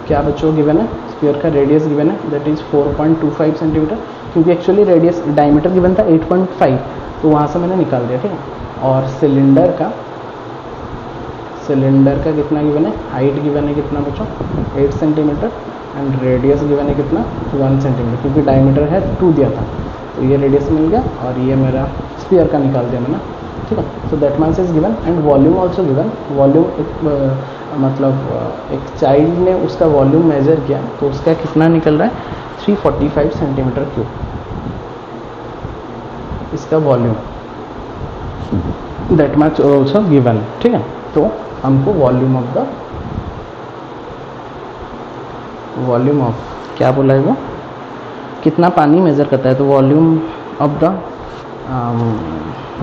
क्या बच्चों गिवन है, स्पीयर का रेडियस गिवन है दैट इज 4.25 सेंटीमीटर, क्योंकि एक्चुअली रेडियस डायमीटर गिवन था 8.5, तो वहाँ से मैंने निकाल दिया, ठीक है। और सिलेंडर का कितना गिवन है, हाइट गिवन है कितना बच्चों 8 सेंटीमीटर एंड रेडियस गिवन है कितना 1 सेंटीमीटर, क्योंकि डायमीटर है 2 दिया था, तो ये रेडियस मिल गया और ये मेरा स्पीयर का निकाल दिया मैंने, ठीक है। So that means is given and volume also given. Volume मतलब एक चाइल्ड ने उसका वॉल्यूम मेजर किया तो उसका कितना निकल रहा है 345 सेंटीमीटर क्यूब, इसका volume that much also given, ठीक है। तो हमको वॉल्यूम ऑफ क्या बोला है वो, कितना पानी मेजर करता है, तो वॉल्यूम ऑफ द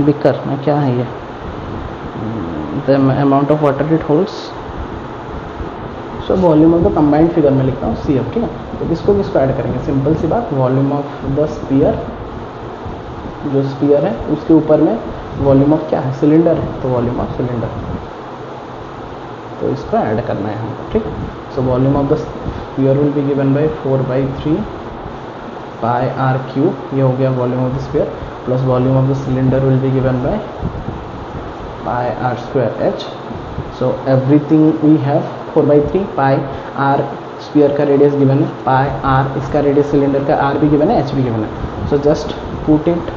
बिकर में क्या है ये, the amount of water it holds, so volume of the combined figure में लिखता हूँ सी एफ, ठीक है। तो किसको ऐड करेंगे, सिंपल सी बात, वॉल्यूम ऑफ द स्पीयर, जो स्पीयर है उसके ऊपर में वॉल्यूम ऑफ क्या है, सिलेंडर है, तो वॉल्यूम ऑफ सिलेंडर, तो इसको ऐड करना है हमको, ठीक। So volume of the sphere will be given by 4/3 pi are cube, ये हो गया volume of the sphere, plus volume of the cylinder will be given by pi are square h. So everything we have 4/3 pi r, sphere का radius given है, pi r इसका radius, cylinder का r भी given है, h भी given है। So just put it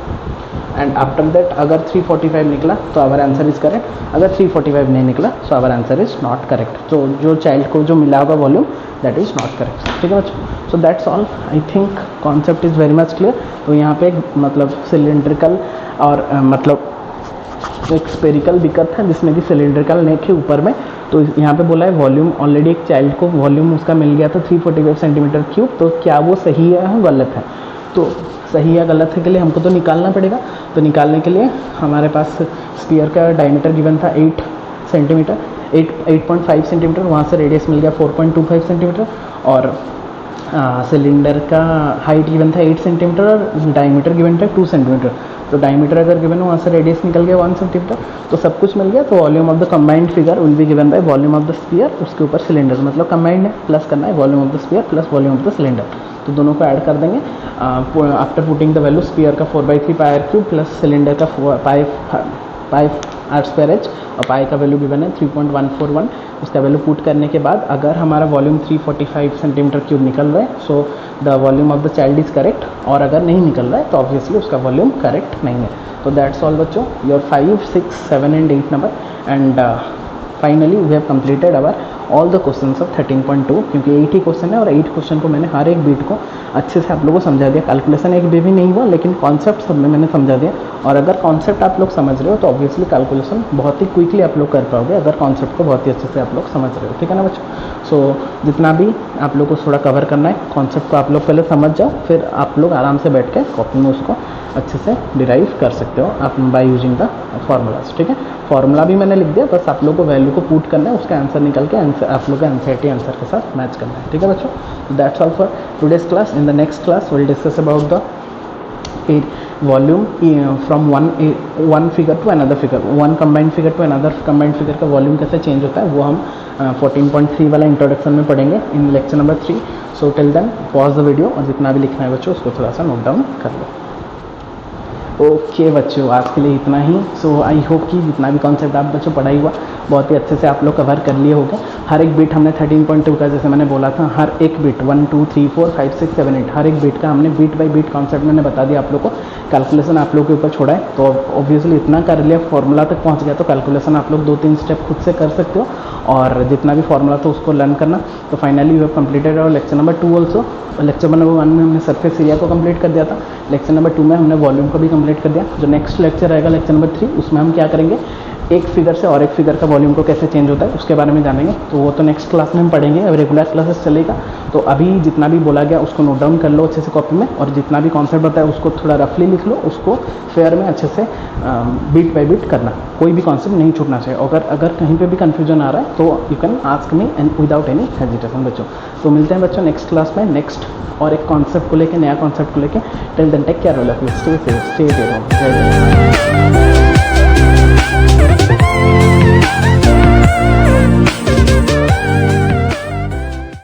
and after that अगर 345 निकला तो आवर आंसर इज करेक्ट, अगर 345 नहीं निकला so our answer is not correct. तो जो चाइल्ड को जो मिला होगा volume that is not correct, ठीक है बच्चों। So that's all, I think concept is very much clear. तो यहाँ पे मतलब सिलेंड्रिकल और मतलब एक स्पेरिकल बिकर था जिसमें कि सिलेंड्रिकल नेक है ऊपर में, तो यहाँ पे बोला है वॉल्यूम ऑलरेडी एक चाइल्ड को वॉल्यूम उसका मिल गया था 345 सेंटीमीटर क्यूब, तो क्या वो सही है या गलत है, तो सही या गलत है के लिए हमको तो निकालना पड़ेगा। तो निकालने के लिए हमारे पास स्पीयर का डायमीटर गिवन था 8 सेंटीमीटर, 8.5 सेंटीमीटर, वहाँ से रेडियस मिल गया 4.25 सेंटीमीटर, और सिलेंडर का हाइट गिवन था 8 सेंटीमीटर और डायमीटर गिवन था 2 सेंटीमीटर। तो डायमीटर अगर गिवन हो वहाँ से रेडियस निकल गया 1 सेंटीमीटर, तो सब कुछ मिल गया। तो volume of the combined figure will be given by volume of the sphere, उसके ऊपर सिलेंडर, मतलब कंबाइंड है, प्लस करना है volume of the sphere plus volume of the cylinder. तो दोनों को ऐड कर देंगे। After putting the value, sphere का 4/3 पाई r क्यूब प्लस सिलेंडर का पाई r स्क्वायर h, और पाई का वैल्यू गिवन है 3.141। उसका वैल्यू पुट करने के बाद अगर हमारा वॉल्यूम 345 सेंटीमीटर क्यूब निकल रहा है, so the volume of the child is correct, और अगर नहीं निकल रहा है तो ऑब्वियसली उसका वॉल्यूम करेक्ट नहीं है। तो दैट्स ऑल बच्चों, your 5, 6, 7 and 8 number. And finally we have completed our all the questions of 13.2, क्योंकि 8 ही क्वेश्चन है और 8 क्वेश्चन को मैंने हर एक बीट को अच्छे से आप लोगों को समझा दिया। कैलकुलेशन एक भी नहीं हुआ, लेकिन कॉन्सेप्ट सब में मैंने समझा दिया। और अगर कॉन्सेप्ट आप लोग समझ रहे हो तो ऑब्वियसली कैलकुलेशन बहुत ही क्विकली आप लोग कर पाओगे, अगर कॉन्सेप्ट को बहुत ही अच्छे से आप लोग समझ रहे हो। ठीक है ना बच्चों? सो जितना भी आप लोग को थोड़ा कवर करना है, कॉन्सेप्ट को आप लोग पहले समझ जाओ, फिर आप लोग आराम से बैठ के कॉपी में उसको अच्छे से डिराइव कर सकते हो आप बाय यूजिंग द फॉर्मूलाज। ठीक है, फॉर्मूला भी मैंने लिख दिया, बस आप लोग को वैल्यू को पुट करना है, उसका आंसर निकल के आंसर आप लोग का एनसीईआरटी आंसर के साथ मैच करना है। ठीक है बच्चों, that's all for today's class. In the next class will discuss about the volume from one figure to another figure, one combined figure to another combined figure का वॉल्यूम कैसे change होता है, वो हम 14.3 वाला इंट्रोडक्शन में पढ़ेंगे in lecture number 3। So till then pause the video, और जितना भी लिखना है बच्चों उसको थोड़ा सा नोट डाउन कर लो। ओके बच्चों, आज के लिए इतना ही। सो आई होप कि जितना भी कॉन्सेप्ट आप बच्चों पढ़ाई हुआ बहुत ही अच्छे से आप लोग कवर कर लिए होंगे। हर एक बीट हमने 13.2 का, जैसे मैंने बोला था, हर एक बीट 1, 2, 3, 4, 5, 6, 7, 8 हर एक बीट का हमने बीट बाय बीट कॉन्सेप्ट मैंने बता दिया आप लोग को। कैलकुलेशन आप लोग के ऊपर छोड़ा है, तो ऑब्वियसली इतना कर लिया, फॉर्मूला तक पहुंच गया, तो कैलकुलेशन आप लोग 2-3 स्टेप खुद से कर सकते हो, और जितना भी फॉर्मूला था उसको लर्न करना। तो फाइनली यू हैव कंप्लीटेड और lecture number 2 also. Lecture number 1 में हमने सरफेस एरिया को कंप्लीट कर दिया था, लेक्चर नंबर 2 में हमने वॉल्यूम को भी कंप्लीट कर दिया। जो नेक्स्ट लेक्चर रहेगा लेक्चर नंबर 3, उसमें हम क्या करेंगे, एक फिगर से और एक फिगर का वॉल्यूम को कैसे चेंज होता है उसके बारे में जानेंगे। तो वो तो नेक्स्ट क्लास में हम पढ़ेंगे, अब रेगुलर क्लासेस चलेगा। तो अभी जितना भी बोला गया उसको नोट डाउन कर लो अच्छे से कॉपी में, और जितना भी कॉन्सेप्ट बताया उसको थोड़ा रफली लिख लो, उसको फेयर में अच्छे से बीट बाय बीट करना, कोई भी कॉन्सेप्ट नहीं छूटना चाहिए। अगर कहीं पे भी कंफ्यूजन आ रहा है तो you can ask me and without any hesitation बच्चों। तो मिलते हैं बच्चों नेक्स्ट क्लास में, नेक्स्ट और एक कॉन्सेप्ट को लेके, नया कॉन्सेप्ट को लेके। Till then take care all of you, stay safe, stay here.